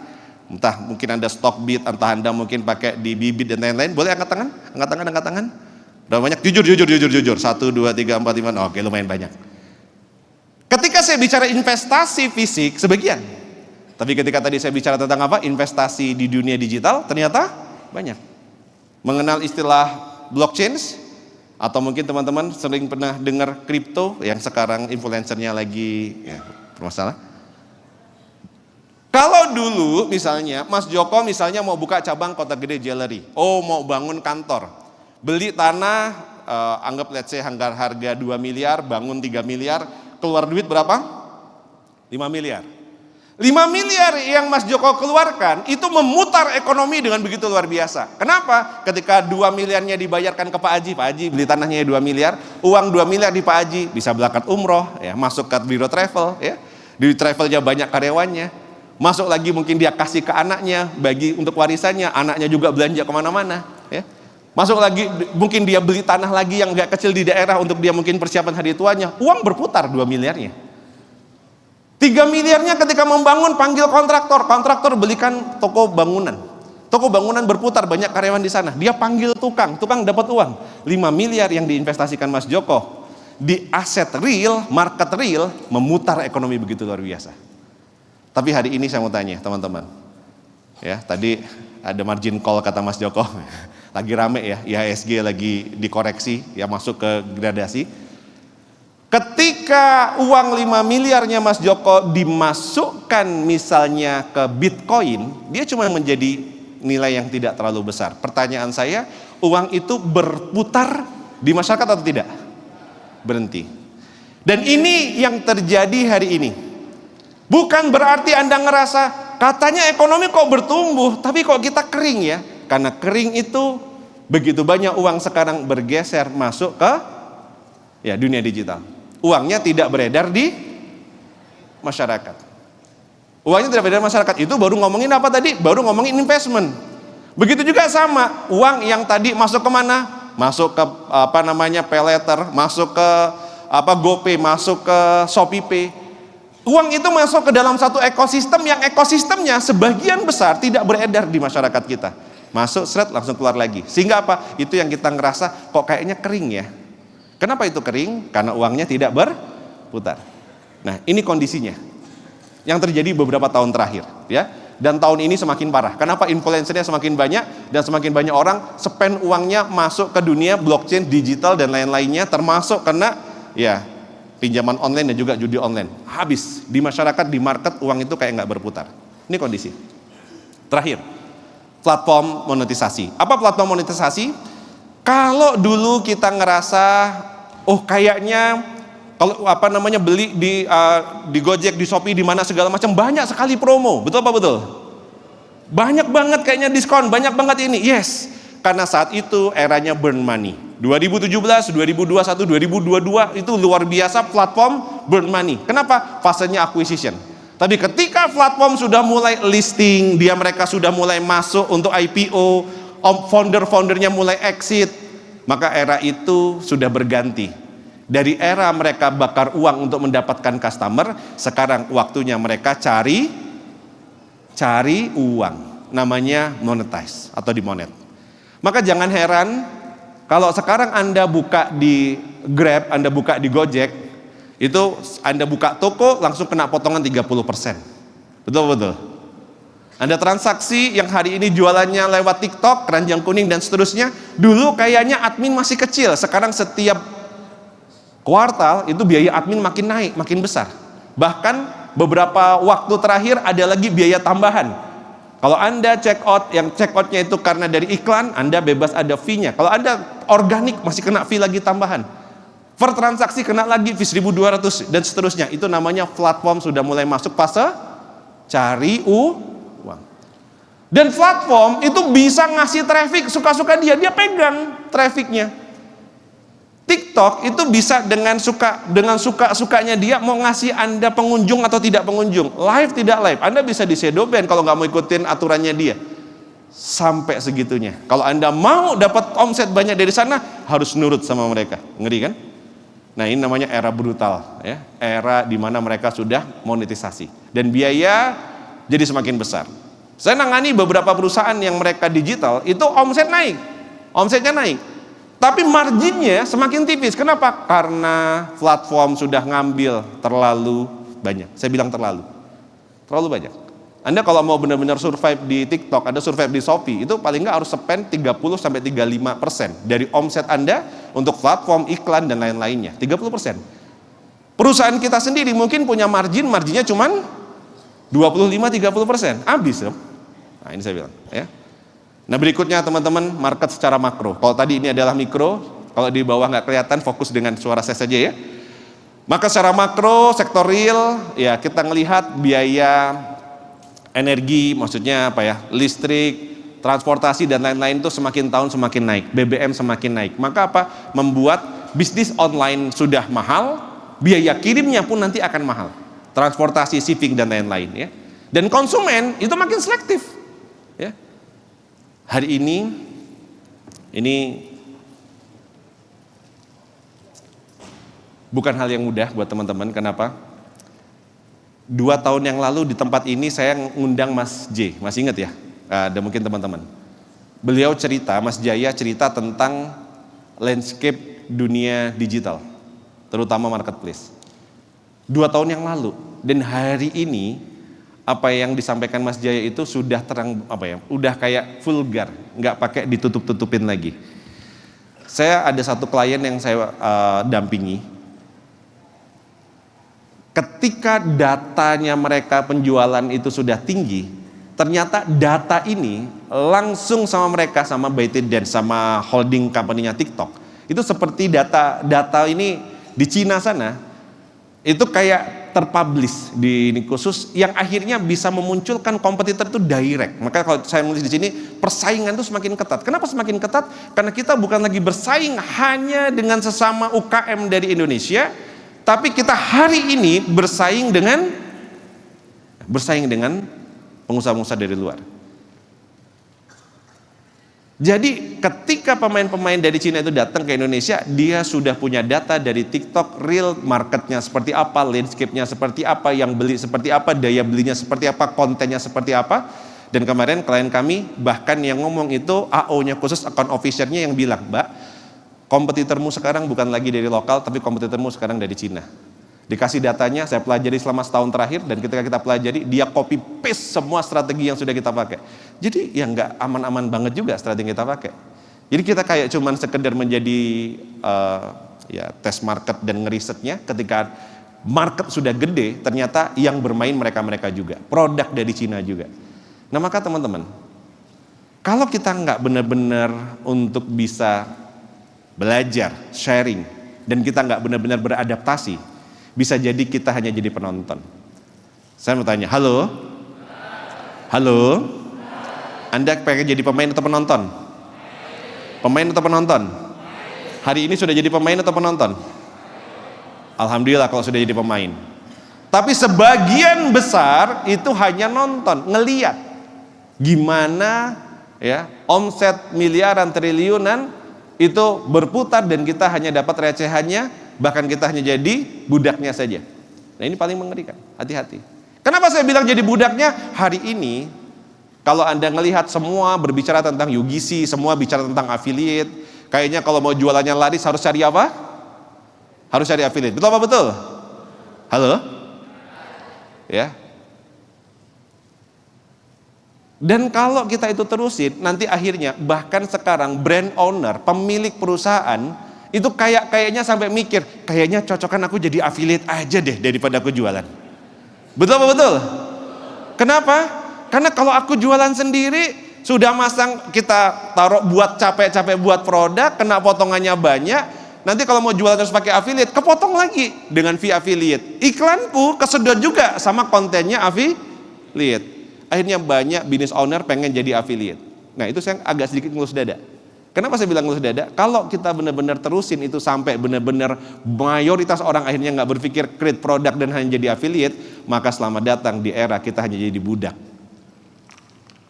entah mungkin Anda Stockbit, entah Anda mungkin pakai di Bibit dan lain-lain, boleh angkat tangan? Angkat tangan. Berapa banyak? Jujur. 1, 2, 3, 4, 5, oke lumayan banyak. Ketika saya bicara investasi fisik, sebagian. Tapi ketika tadi saya bicara tentang apa? Investasi di dunia digital, ternyata banyak. Mengenal istilah blockchain, atau mungkin teman-teman sering pernah dengar kripto, yang sekarang influencernya lagi ya, bermasalah. Kalau dulu misalnya, Mas Joko misalnya mau buka cabang Kota Gede Jewelry. Oh mau bangun kantor. Beli tanah, anggap let's say harga 2 miliar, bangun 3 miliar, keluar duit berapa? 5 miliar. 5 miliar yang Mas Joko keluarkan itu memutar ekonomi dengan begitu luar biasa. Kenapa? Ketika 2 miliarnya dibayarkan ke Pak Haji beli tanahnya 2 miliar, uang 2 miliar di Pak Haji bisa berangkat umroh, ya, masuk ke biro travel, ya, di travelnya banyak karyawannya, masuk lagi mungkin dia kasih ke anaknya, bagi untuk warisannya, anaknya juga belanja kemana-mana, ya. Masuk lagi mungkin dia beli tanah lagi yang gak kecil di daerah untuk dia mungkin persiapan hari tuanya, uang berputar 2 miliarnya. 3 miliarnya ketika membangun panggil kontraktor belikan toko bangunan berputar banyak karyawan di sana, dia panggil tukang dapat uang. 5 miliar yang diinvestasikan Mas Joko di aset real, market real, memutar ekonomi begitu luar biasa. Tapi hari ini saya mau tanya teman-teman, ya tadi ada margin call kata Mas Joko, lagi rame ya, IHSG lagi dikoreksi, ya masuk ke gradasi. Ketika uang 5 miliarnya Mas Joko dimasukkan misalnya ke Bitcoin, dia cuma menjadi nilai yang tidak terlalu besar. Pertanyaan saya, uang itu berputar di masyarakat atau tidak? Berhenti. Dan ini yang terjadi hari ini. Bukan berarti Anda ngerasa, katanya ekonomi kok bertumbuh, tapi kok kita kering ya? Karena kering itu begitu banyak uang sekarang bergeser masuk ke ya dunia digital. Uangnya tidak beredar di masyarakat. Uangnya tidak beredar di masyarakat. Itu baru ngomongin apa tadi? Baru ngomongin investment. Begitu juga sama, uang yang tadi masuk ke mana? Masuk ke apa namanya paylater, masuk ke apa GoPay, masuk ke ShopeePay. Uang itu masuk ke dalam satu ekosistem yang ekosistemnya sebagian besar tidak beredar di masyarakat kita. Masuk seret langsung keluar lagi. Sehingga apa? Itu yang kita ngerasa kok kayaknya kering ya. Kenapa itu kering? Karena uangnya tidak berputar. Nah, ini kondisinya yang terjadi beberapa tahun terakhir, ya. Dan tahun ini semakin parah. Kenapa? Influencernya semakin banyak dan semakin banyak orang spend uangnya masuk ke dunia blockchain, digital dan lain-lainnya, termasuk kena ya pinjaman online dan juga judi online. Habis di masyarakat, di market uang itu kayak nggak berputar. Ini kondisi. Terakhir, platform monetisasi. Apa platform monetisasi? Kalau dulu kita ngerasa, oh kayaknya kalau apa namanya beli di Gojek, di Shopee, di mana segala macam banyak sekali promo, betul apa betul? Banyak banget kayaknya diskon, banyak banget ini. Yes, karena saat itu eranya burn money. 2017, 2021, 2022 itu luar biasa platform burn money. Kenapa? Fasenya acquisition. Tapi ketika platform sudah mulai listing, mereka sudah mulai masuk untuk IPO, founder-foundernya mulai exit, maka era itu sudah berganti. Dari era mereka bakar uang untuk mendapatkan customer, sekarang waktunya mereka cari uang. Namanya monetize atau dimonet. Maka jangan heran kalau sekarang Anda buka di Grab, Anda buka di Gojek, itu Anda buka toko langsung kena potongan 30%. Betul-betul. Anda transaksi yang hari ini jualannya lewat TikTok, keranjang kuning dan seterusnya, dulu kayaknya admin masih kecil, sekarang setiap kuartal itu biaya admin makin naik, makin besar. Bahkan beberapa waktu terakhir ada lagi biaya tambahan. Kalau Anda check out, yang check outnya itu karena dari iklan, Anda bebas ada fee-nya. Kalau Anda organik masih kena fee lagi tambahan. Per transaksi kena lagi fee 1.200 dan seterusnya. Itu namanya platform sudah mulai masuk fase cari uang. Dan platform itu bisa ngasih traffic suka-suka dia pegang trafficnya. TikTok itu bisa dengan suka-sukanya dia mau ngasih Anda pengunjung atau tidak pengunjung, live tidak live. Anda bisa di shadow ban kalau nggak mau ikutin aturannya dia. Sampai segitunya. Kalau Anda mau dapat omset banyak dari sana, harus nurut sama mereka. Ngeri kan? Nah, ini namanya era brutal, ya. Era di mana mereka sudah monetisasi dan biaya jadi semakin besar. Saya nangani beberapa perusahaan yang mereka digital, itu omsetnya naik. Tapi marginnya semakin tipis. Kenapa? Karena platform sudah ngambil terlalu banyak. Saya bilang terlalu banyak. Anda kalau mau benar-benar survive di TikTok, Anda survive di Shopee, itu paling nggak harus spend 30-35% dari omset Anda untuk platform, iklan dan lain-lainnya. 30%. Perusahaan kita sendiri mungkin punya marginnya cuman 25-30%. Habis. Nah, ini saya bilang, ya. Nah, berikutnya teman-teman, market secara makro. Kalau tadi ini adalah mikro, kalau di bawah nggak kelihatan, fokus dengan suara saya saja ya. Maka secara makro, sektor real, ya kita ngelihat biaya energi, maksudnya apa ya, listrik, transportasi dan lain-lain itu semakin tahun semakin naik, BBM semakin naik. Maka apa? Membuat bisnis online sudah mahal, biaya kirimnya pun nanti akan mahal. Transportasi, shipping dan lain-lain ya. Dan konsumen itu makin selektif, ya. Hari ini bukan hal yang mudah buat teman-teman. Kenapa? 2 tahun yang lalu di tempat ini saya ngundang Mas J, masih ingat ya? Ada mungkin teman-teman. Beliau cerita, Mas Jaya cerita tentang landscape dunia digital, terutama marketplace. 2 tahun yang lalu, dan hari ini apa yang disampaikan Mas Jaya itu sudah udah kayak vulgar, nggak pakai ditutup-tutupin lagi. Saya ada satu klien yang saya dampingi. Ketika datanya mereka penjualan itu sudah tinggi, ternyata data ini langsung sama mereka, sama ByteDance, sama holding company-nya TikTok. Itu seperti data ini di Cina sana, itu kayak terpublish di ini khusus yang akhirnya bisa memunculkan kompetitor itu direct. Maka kalau saya nulis di sini, persaingan itu semakin ketat. Kenapa semakin ketat? Karena kita bukan lagi bersaing hanya dengan sesama UKM dari Indonesia, tapi kita hari ini bersaing dengan pengusaha-pengusaha dari luar. Jadi ketika pemain-pemain dari Cina itu datang ke Indonesia, dia sudah punya data dari TikTok, real marketnya seperti apa, landscape-nya seperti apa, yang beli seperti apa, daya belinya seperti apa, kontennya seperti apa. Dan kemarin klien kami bahkan yang ngomong itu AO-nya khusus, account officer-nya yang bilang, Mbak, kompetitormu sekarang bukan lagi dari lokal, tapi kompetitormu sekarang dari Cina. Dikasih datanya, saya pelajari selama setahun terakhir, dan ketika kita pelajari, dia copy paste semua strategi yang sudah kita pakai. Jadi ya nggak aman-aman banget juga strategi yang kita pakai. Jadi kita kayak cuman sekedar menjadi tes market dan ngerisetnya. Ketika market sudah gede, ternyata yang bermain mereka-mereka juga, produk dari Cina juga. Nah, maka teman-teman, kalau kita nggak benar-benar untuk bisa belajar, sharing, dan kita nggak benar-benar beradaptasi, bisa jadi kita hanya jadi penonton. Saya mau tanya, halo? Anda pengen jadi pemain atau penonton? Pemain atau penonton? Hari ini sudah jadi pemain atau penonton? Alhamdulillah kalau sudah jadi pemain. Tapi sebagian besar itu hanya nonton, ngeliat gimana ya omset miliaran triliunan itu berputar dan kita hanya dapat recehannya, bahkan kita hanya jadi budaknya saja. Nah ini paling mengerikan, hati-hati. Kenapa saya bilang jadi budaknya? Hari ini kalau Anda ngelihat semua berbicara tentang UGC, semua bicara tentang affiliate, kayaknya kalau mau jualannya laris harus cari apa? Harus cari affiliate. Betul apa betul? Halo? Ya. Dan kalau kita itu terusin, nanti akhirnya bahkan sekarang brand owner, pemilik perusahaan itu kayaknya sampai mikir, kayaknya cocokan aku jadi affiliate aja deh daripada aku jualan. Betul apa betul? Kenapa? Karena kalau aku jualan sendiri, sudah masang kita taruh buat capek-capek buat produk, kena potongannya banyak. Nanti kalau mau jualan terus pakai affiliate, kepotong lagi dengan fee affiliate. Iklanku kesedot juga sama kontennya affiliate. Akhirnya banyak business owner pengen jadi affiliate. Nah itu saya agak sedikit ngelus dada. Kenapa saya bilang ngelus dada? Kalau kita benar-benar terusin itu sampai benar-benar mayoritas orang akhirnya nggak berpikir create produk dan hanya jadi affiliate, maka selamat datang di era kita hanya jadi budak.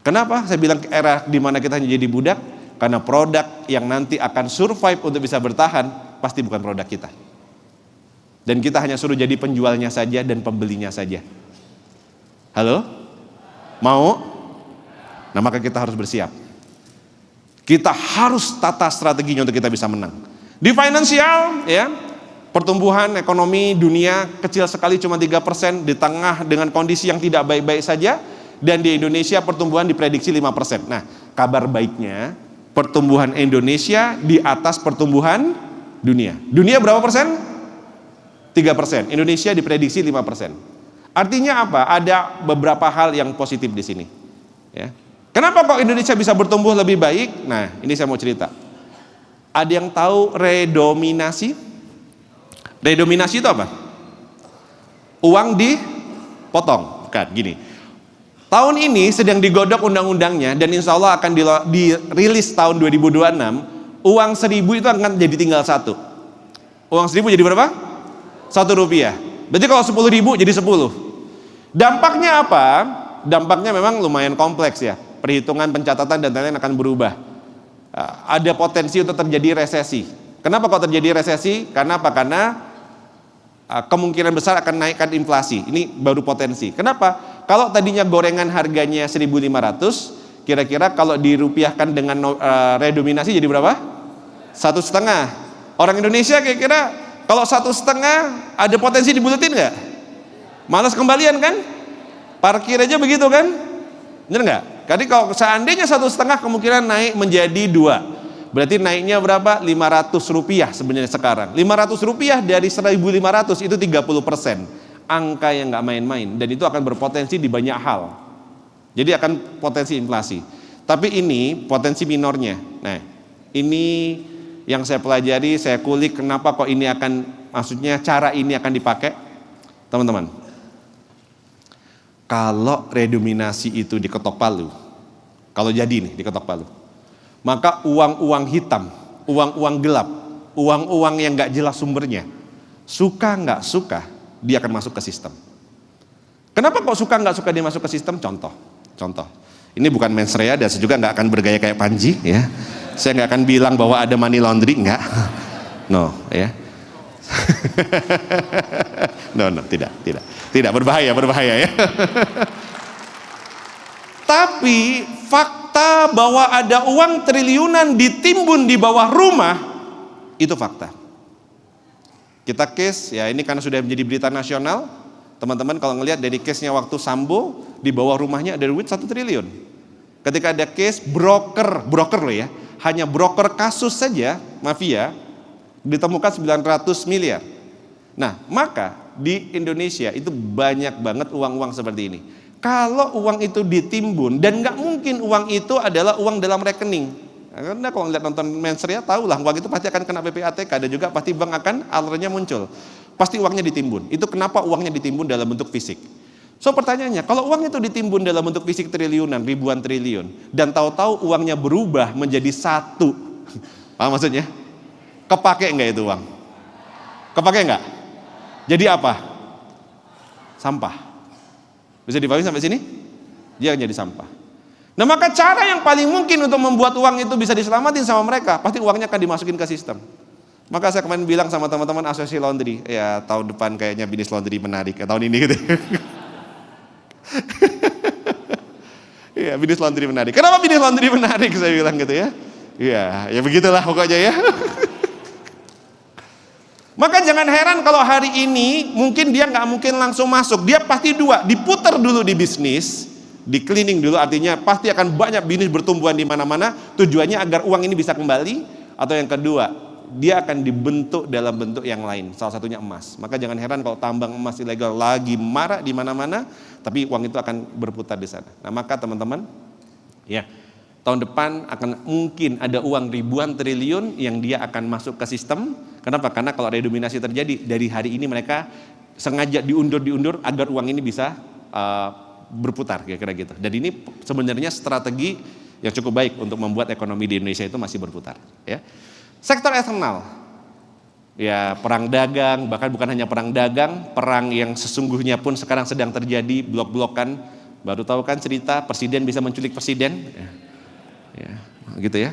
Kenapa saya bilang era di mana kita hanya jadi budak? Karena produk yang nanti akan survive untuk bisa bertahan pasti bukan produk kita. Dan kita hanya suruh jadi penjualnya saja dan pembelinya saja. Halo? Mau? Nah maka kita harus bersiap. Kita harus tata strateginya untuk kita bisa menang. Di finansial, ya, pertumbuhan ekonomi dunia kecil sekali cuma 3% di tengah dengan kondisi yang tidak baik-baik saja. Dan di Indonesia pertumbuhan diprediksi 5%. Nah kabar baiknya pertumbuhan Indonesia di atas pertumbuhan dunia. Dunia berapa persen? 3%. Indonesia diprediksi 5%. Artinya apa? Ada beberapa hal yang positif di sini. Ya. Kenapa kok Indonesia bisa bertumbuh lebih baik? Nah, ini saya mau cerita. Ada yang tahu redominasi? Redominasi itu apa? Uang dipotong. Bukan, gini. Tahun ini sedang digodok undang-undangnya dan insya Allah akan dirilis tahun 2026. Uang 1.000 itu akan jadi tinggal 1. Uang 1.000 jadi berapa? 1 rupiah. Berarti kalau 10.000 jadi 10. Dampaknya apa? Dampaknya memang lumayan kompleks ya. Perhitungan, pencatatan dan lain-lain akan berubah. Ada potensi untuk terjadi resesi. Kenapa kok terjadi resesi? Karena apa? Karena kemungkinan besar akan naikkan inflasi. Ini baru potensi. Kenapa? Kalau tadinya gorengan harganya 1.500, kira-kira kalau dirupiahkan dengan redominasi jadi berapa? 1,5. Orang Indonesia kira-kira kalau 1,5 ada potensi dibuletin nggak? Malas kembalian kan? Parkir aja begitu kan? Bener nggak? Jadi kalau seandainya 1,5 kemungkinan naik menjadi 2. Berarti naiknya berapa? 500 rupiah sebenarnya sekarang. 500 rupiah dari 1.500 itu 30%. Angka yang nggak main-main dan itu akan berpotensi di banyak hal. Jadi akan potensi inflasi. Tapi ini potensi minornya. Nah, ini yang saya pelajari, saya kulik kenapa kok ini akan, maksudnya cara ini akan dipakai. Teman-teman, kalau redominasi itu diketok palu, kalau jadi nih diketok palu, maka uang-uang hitam, uang-uang gelap, uang-uang yang gak jelas sumbernya, suka gak suka, dia akan masuk ke sistem. Kenapa kok suka gak suka dia masuk ke sistem? Contoh, ini bukan mensrea dan saya juga gak akan bergaya kayak Panji ya. Saya nggak akan bilang bahwa ada money laundry, nggak, no, ya, no, tidak berbahaya ya. Tapi fakta bahwa ada uang triliunan ditimbun di bawah rumah itu fakta. Kita case, ya ini karena sudah menjadi berita nasional, teman-teman kalau ngelihat dari case-nya waktu Sambo di bawah rumahnya ada duit 1 triliun. Ketika ada case broker loh ya. Hanya broker kasus saja, mafia, ditemukan 900 miliar. Nah, maka di Indonesia itu banyak banget uang-uang seperti ini. Kalau uang itu ditimbun, dan nggak mungkin uang itu adalah uang dalam rekening. Karena kalau ngeliat nonton mensrea, tahulah uang itu pasti akan kena PPATK, dan juga pasti bank akan alertnya muncul. Pasti uangnya ditimbun. Itu kenapa uangnya ditimbun dalam bentuk fisik. So pertanyaannya, kalau uang itu ditimbun dalam bentuk fisik triliunan, ribuan triliun, dan tahu-tahu uangnya berubah menjadi satu, paham maksudnya? Kepake nggak itu uang? Kepake nggak? Jadi apa? Sampah. Bisa dipahami sampai sini? Dia akan jadi sampah. Nah maka cara yang paling mungkin untuk membuat uang itu bisa diselamatin sama mereka, pasti uangnya akan dimasukin ke sistem. Maka saya kemarin bilang sama teman-teman asosiasi laundry, ya tahun depan kayaknya bisnis laundry menarik, ya, tahun ini gitu. Iya, bisnis laundry menarik. Kenapa bisnis laundry menarik? Saya bilang gitu ya. Iya, ya begitulah pokoknya ya. Maka jangan heran kalau hari ini mungkin dia nggak mungkin langsung masuk. Dia pasti diputar dulu di bisnis, di cleaning dulu, artinya pasti akan banyak bisnis bertumbuhan di mana-mana. Tujuannya agar uang ini bisa kembali. Atau yang kedua, dia akan dibentuk dalam bentuk yang lain. Salah satunya emas. Maka jangan heran kalau tambang emas ilegal lagi marak di mana-mana, tapi uang itu akan berputar di sana. Nah maka teman-teman, ya. Tahun depan akan mungkin ada uang ribuan triliun yang dia akan masuk ke sistem. Kenapa? Karena kalau redominasi terjadi, dari hari ini mereka sengaja diundur agar uang ini bisa berputar, kira-kira gitu. Dan ini sebenarnya strategi yang cukup baik untuk membuat ekonomi di Indonesia itu masih berputar. Ya. Sektor eksternal, ya perang dagang, bahkan bukan hanya perang dagang, perang yang sesungguhnya pun sekarang sedang terjadi, blok-blokan. Baru tahu kan cerita presiden bisa menculik presiden? Ya, gitu ya.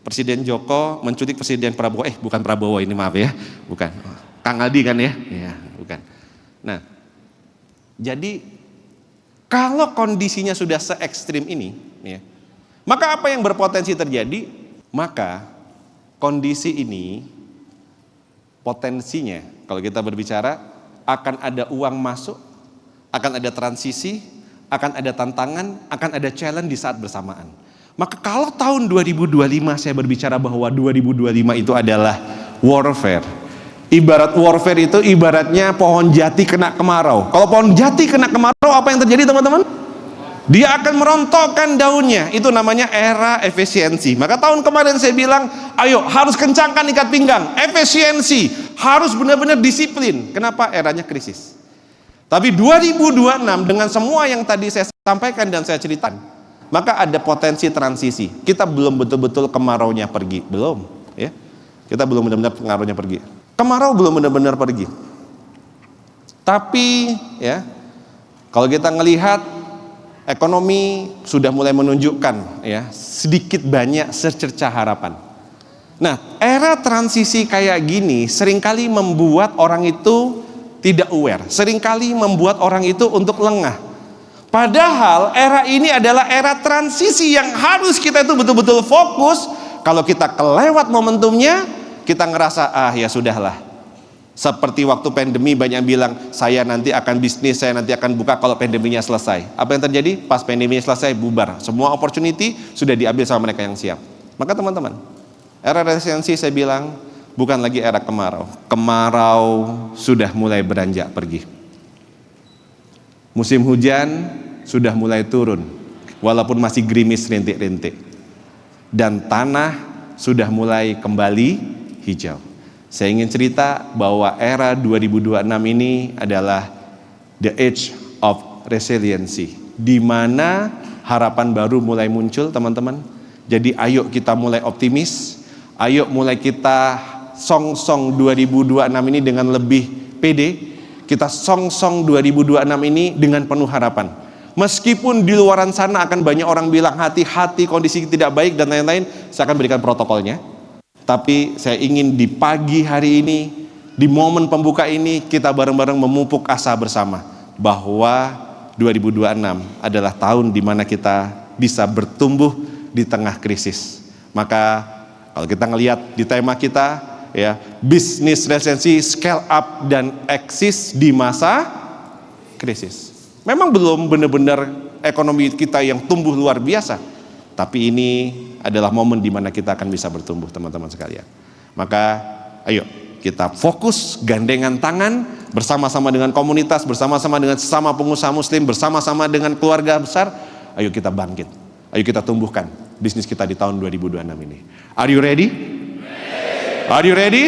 Presiden Joko menculik Presiden Prabowo, bukan Prabowo ini maaf ya, bukan. Kang Adi kan ya? Ya, bukan. Nah, jadi kalau kondisinya sudah se ekstrim ini, ya, maka apa yang berpotensi terjadi? Maka kondisi ini potensinya, kalau kita berbicara, akan ada uang masuk, akan ada transisi, akan ada tantangan, akan ada challenge di saat bersamaan. Maka kalau tahun 2025 saya berbicara bahwa 2025 itu adalah warfare. Ibarat warfare itu ibaratnya pohon jati kena kemarau. Kalau pohon jati kena kemarau, apa yang terjadi teman-teman? Dia akan merontokkan daunnya. Itu namanya era efisiensi. Maka tahun kemarin saya bilang, ayo harus kencangkan ikat pinggang. Efisiensi, harus benar-benar disiplin. Kenapa? Eranya krisis. Tapi 2026 dengan semua yang tadi saya sampaikan dan saya ceritakan, maka ada potensi transisi. Kita belum betul-betul kemaraunya pergi, belum, ya. Kita belum benar-benar kemaraunya pergi. Kemarau belum benar-benar pergi. Tapi, ya, kalau kita ngelihat ekonomi sudah mulai menunjukkan, ya, sedikit banyak secercah harapan. Nah, era transisi kayak gini seringkali membuat orang itu tidak aware, seringkali membuat orang itu untuk lengah. Padahal era ini adalah era transisi yang harus kita itu betul-betul fokus. Kalau kita kelewat momentumnya, kita ngerasa ya sudahlah. Seperti waktu pandemi banyak yang bilang, saya nanti akan bisnis, saya nanti akan buka kalau pandeminya selesai. Apa yang terjadi? Pas pandeminya selesai bubar. Semua opportunity sudah diambil sama mereka yang siap. Maka teman-teman, era resiliensi saya bilang bukan lagi era kemarau. Kemarau sudah mulai beranjak pergi. Musim hujan sudah mulai turun, walaupun masih gerimis rintik-rintik. Dan tanah sudah mulai kembali hijau. Saya ingin cerita bahwa era 2026 ini adalah the age of resiliency, di mana harapan baru mulai muncul, teman-teman. Jadi ayo kita mulai optimis, ayo mulai kita song-song 2026 ini dengan lebih pede. Kita song-song 2026 ini dengan penuh harapan. Meskipun di luaran sana akan banyak orang bilang hati-hati, kondisi tidak baik dan lain-lain, saya akan berikan protokolnya. Tapi saya ingin di pagi hari ini, di momen pembuka ini, kita bareng-bareng memupuk asa bersama bahwa 2026 adalah tahun di mana kita bisa bertumbuh di tengah krisis. Maka kalau kita ngelihat di tema kita, ya, bisnis resiliensi, scale up dan eksis di masa krisis. Memang belum benar-benar ekonomi kita yang tumbuh luar biasa, tapi ini adalah momen di mana kita akan bisa bertumbuh, teman-teman sekalian. Maka ayo kita fokus, gandengan tangan, bersama-sama dengan komunitas, bersama-sama dengan sesama pengusaha muslim, bersama-sama dengan keluarga besar. Ayo kita bangkit, ayo kita tumbuhkan bisnis kita di tahun 2026 ini. Are you ready? Are you ready?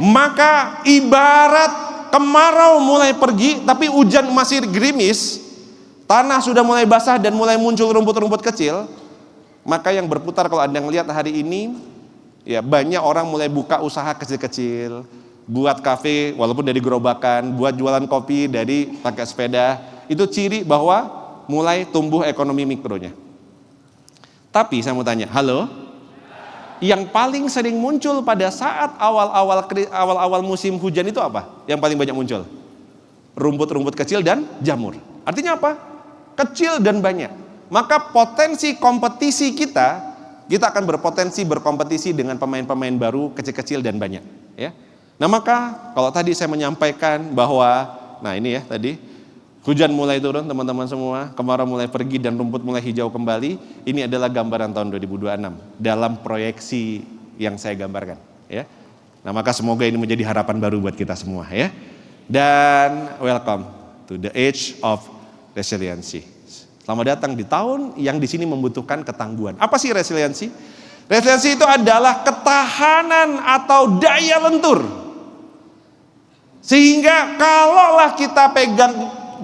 Maka ibarat kemarau mulai pergi, tapi hujan masih gerimis, tanah sudah mulai basah dan mulai muncul rumput-rumput kecil, maka yang berputar kalau Anda melihat hari ini, ya banyak orang mulai buka usaha kecil-kecil, buat kafe walaupun dari gerobakan, buat jualan kopi dari pakai sepeda. Itu ciri bahwa mulai tumbuh ekonomi mikronya. Tapi saya mau tanya, halo? Yang paling sering muncul pada saat awal-awal musim hujan itu apa? Yang paling banyak muncul? Rumput-rumput kecil dan jamur. Artinya apa? Kecil dan banyak. Maka potensi kompetisi kita akan berkompetisi dengan pemain-pemain baru, kecil-kecil dan banyak. Ya. Nah maka kalau tadi saya menyampaikan bahwa, nah ini ya tadi, hujan mulai turun teman-teman semua, kemarau mulai pergi dan rumput mulai hijau kembali. Ini adalah gambaran tahun 2026 dalam proyeksi yang saya gambarkan. Ya. Nah maka semoga ini menjadi harapan baru buat kita semua ya. Dan welcome to the age of resiliency. Selamat datang di tahun yang di sini membutuhkan ketangguhan. Apa sih resiliensi? Resiliensi itu adalah ketahanan atau daya lentur. Sehingga kalaulah kita pegang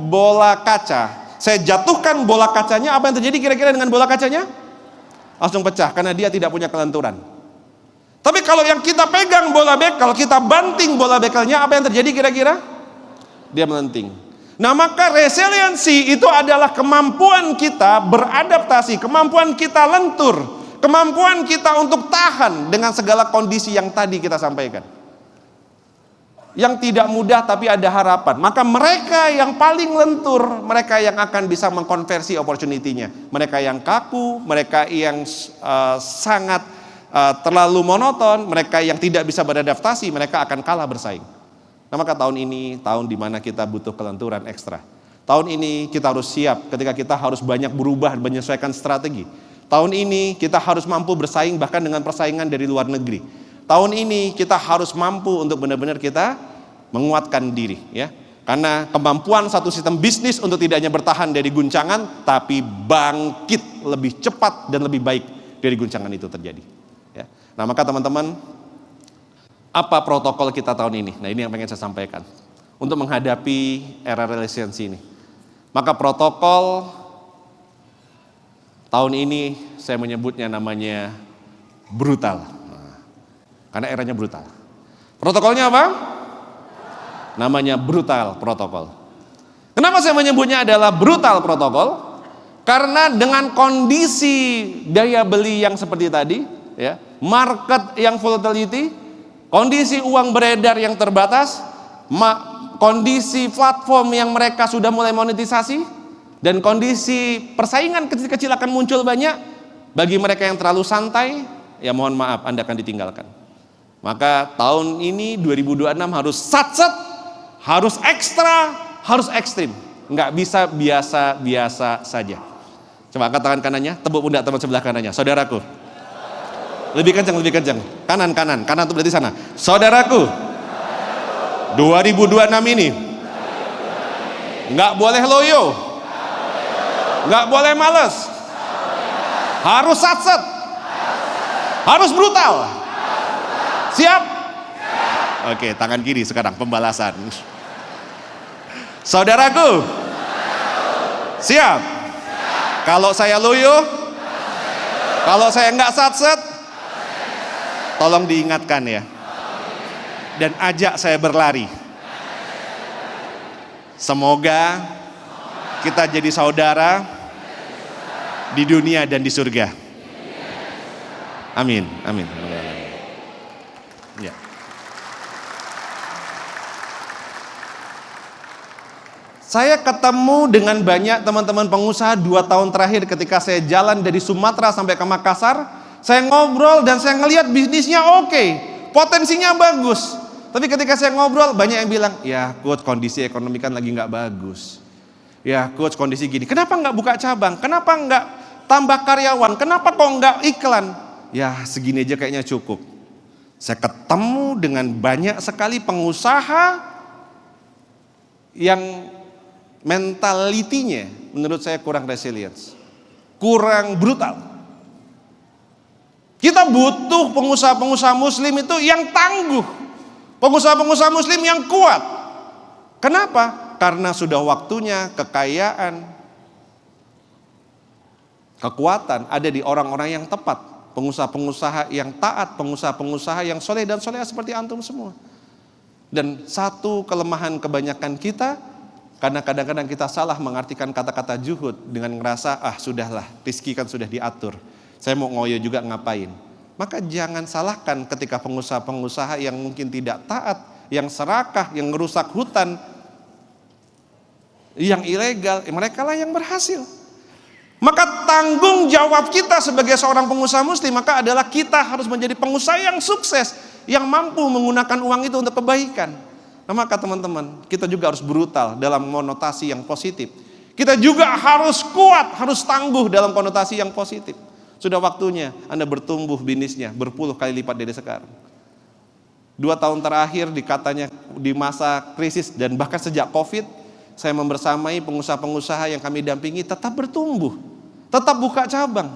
bola kaca, saya jatuhkan bola kacanya, apa yang terjadi kira-kira dengan bola kacanya? Langsung pecah karena dia tidak punya kelenturan. Tapi kalau yang kita pegang bola bekel, kita banting bola bekelnya, apa yang terjadi kira-kira? Dia melenting. Nah maka resiliensi itu adalah kemampuan kita beradaptasi, kemampuan kita lentur, kemampuan kita untuk tahan dengan segala kondisi yang tadi kita sampaikan. Yang tidak mudah tapi ada harapan. Maka mereka yang paling lentur, mereka yang akan bisa mengkonversi opportunity-nya. Mereka yang kaku, mereka yang sangat terlalu monoton, mereka yang tidak bisa beradaptasi, mereka akan kalah bersaing. Nah, maka tahun ini tahun di mana kita butuh kelenturan ekstra. Tahun ini kita harus siap ketika kita harus banyak berubah, menyesuaikan strategi. Tahun ini kita harus mampu bersaing bahkan dengan persaingan dari luar negeri. Tahun ini kita harus mampu untuk benar-benar kita menguatkan diri ya. Karena kemampuan satu sistem bisnis untuk tidak hanya bertahan dari guncangan tapi bangkit lebih cepat dan lebih baik dari guncangan itu terjadi ya. Nah, maka teman-teman, apa protokol kita tahun ini? Nah, ini yang pengen saya sampaikan untuk menghadapi era resiliensi ini. Maka protokol tahun ini saya menyebutnya namanya brutal. Karena eranya brutal. Protokolnya apa? Namanya brutal protokol. Kenapa saya menyebutnya adalah brutal protokol? Karena dengan kondisi daya beli yang seperti tadi, ya, market yang volatility, kondisi uang beredar yang terbatas, kondisi platform yang mereka sudah mulai monetisasi, dan kondisi persaingan kecil-kecil akan muncul banyak, bagi mereka yang terlalu santai, ya mohon maaf Anda akan ditinggalkan. Maka tahun ini 2026 harus satset, harus ekstra, harus ekstrim. Nggak bisa biasa-biasa saja. Coba angkat tangan kanannya, tepuk pundak teman sebelah kanannya. Saudaraku. Lebih kencang, lebih kencang. Kanan itu berarti sana. Saudaraku, 2026 ini nggak boleh loyo, nggak boleh males, harus satset, harus brutal. Siap? Oke, tangan kiri sekarang pembalasan. Saudaraku, siap? Kalau saya loyo, kalau saya nggak satset, tolong diingatkan ya. Dan ajak saya berlari. Semoga kita jadi saudara di dunia dan di surga. Amin, amin. Ya. Saya ketemu dengan banyak teman-teman pengusaha 2 tahun terakhir ketika saya jalan dari Sumatera sampai ke Makassar. Saya ngobrol dan saya ngelihat bisnisnya oke, potensinya bagus. Tapi ketika saya ngobrol banyak yang bilang, ya coach kondisi ekonomi kan lagi nggak bagus. Ya coach kondisi gini, kenapa nggak buka cabang? Kenapa nggak tambah karyawan? Kenapa kok nggak iklan? Ya segini aja kayaknya cukup. Saya ketemu dengan banyak sekali pengusaha yang mentalitinya menurut saya kurang resilience, kurang brutal. Kita butuh pengusaha-pengusaha muslim itu yang tangguh, pengusaha-pengusaha muslim yang kuat, Kenapa? Karena sudah waktunya kekayaan, kekuatan ada di orang-orang yang tepat. Pengusaha-pengusaha yang taat, pengusaha-pengusaha yang soleh dan soleha seperti antum semua. Dan satu kelemahan kebanyakan kita, karena kadang-kadang kita salah mengartikan kata-kata juhud dengan ngerasa, sudahlah, rezeki kan sudah diatur. Saya mau ngoyo juga ngapain. Maka jangan salahkan ketika pengusaha-pengusaha yang mungkin tidak taat, yang serakah, yang merusak hutan, yang ilegal, mereka lah yang berhasil. Maka tanggung jawab kita sebagai seorang pengusaha muslim maka adalah kita harus menjadi pengusaha yang sukses, yang mampu menggunakan uang itu untuk kebaikan. Nah, maka teman-teman, kita juga harus brutal dalam konotasi yang positif. Kita juga harus kuat, harus tangguh dalam konotasi yang positif. Sudah waktunya Anda bertumbuh bisnisnya berpuluh kali lipat dari sekarang. 2 tahun terakhir dikatanya di masa krisis dan bahkan sejak COVID, saya membersamai pengusaha-pengusaha yang kami dampingi tetap bertumbuh, tetap buka cabang,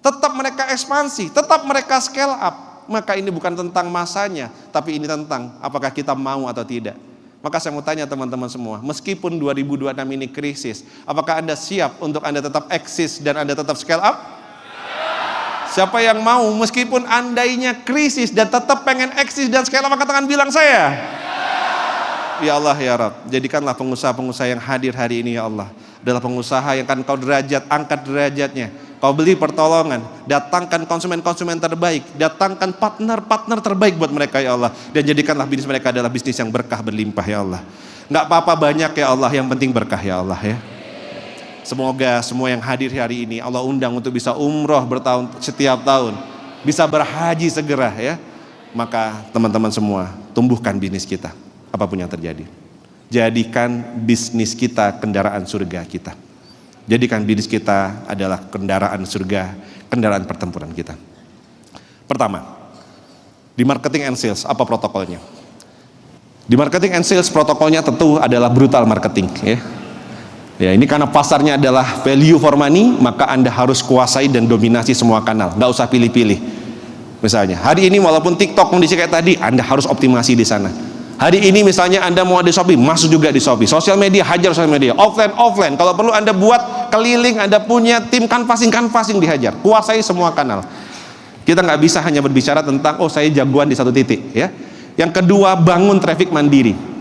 tetap mereka ekspansi, tetap mereka scale up. Maka ini bukan tentang masanya, tapi ini tentang apakah kita mau atau tidak. Maka saya mau tanya teman-teman semua, meskipun 2026 ini krisis, apakah Anda siap untuk Anda tetap eksis dan Anda tetap scale up? Siapa yang mau meskipun andainya krisis dan tetap pengen eksis dan scale up, angkat tangan bilang saya. Ya Allah ya Rabb, jadikanlah pengusaha-pengusaha yang hadir hari ini ya Allah adalah pengusaha yang kan Kau derajat, angkat derajatnya. Kau beli pertolongan, datangkan konsumen-konsumen terbaik, datangkan partner-partner terbaik buat mereka ya Allah, dan jadikanlah bisnis mereka adalah bisnis yang berkah berlimpah ya Allah. Nggak apa-apa banyak ya Allah, yang penting berkah ya Allah ya. Semoga semua yang hadir hari ini Allah undang untuk bisa umroh setiap tahun, bisa berhaji segera ya. Maka teman-teman semua, tumbuhkan bisnis kita apapun yang terjadi. Jadikan bisnis kita kendaraan surga kita. Jadikan bisnis kita adalah kendaraan surga, kendaraan pertempuran kita. Pertama, di marketing and sales apa protokolnya? Di marketing and sales protokolnya tentu adalah brutal marketing ya. Ya, ini karena pasarnya adalah value for money, maka Anda harus kuasai dan dominasi semua kanal, nggak usah pilih-pilih. Misalnya, hari ini walaupun TikTok kondisi kayak tadi, Anda harus optimasi di sana. Hari ini misalnya Anda mau di Shopee, masuk juga di Shopee. Sosial media, hajar sosial media. Offline. Kalau perlu Anda buat keliling, Anda punya tim canvassing dihajar. Kuasai semua kanal. Kita nggak bisa hanya berbicara tentang, saya jagoan di satu titik. Ya. Yang kedua, bangun traffic mandiri.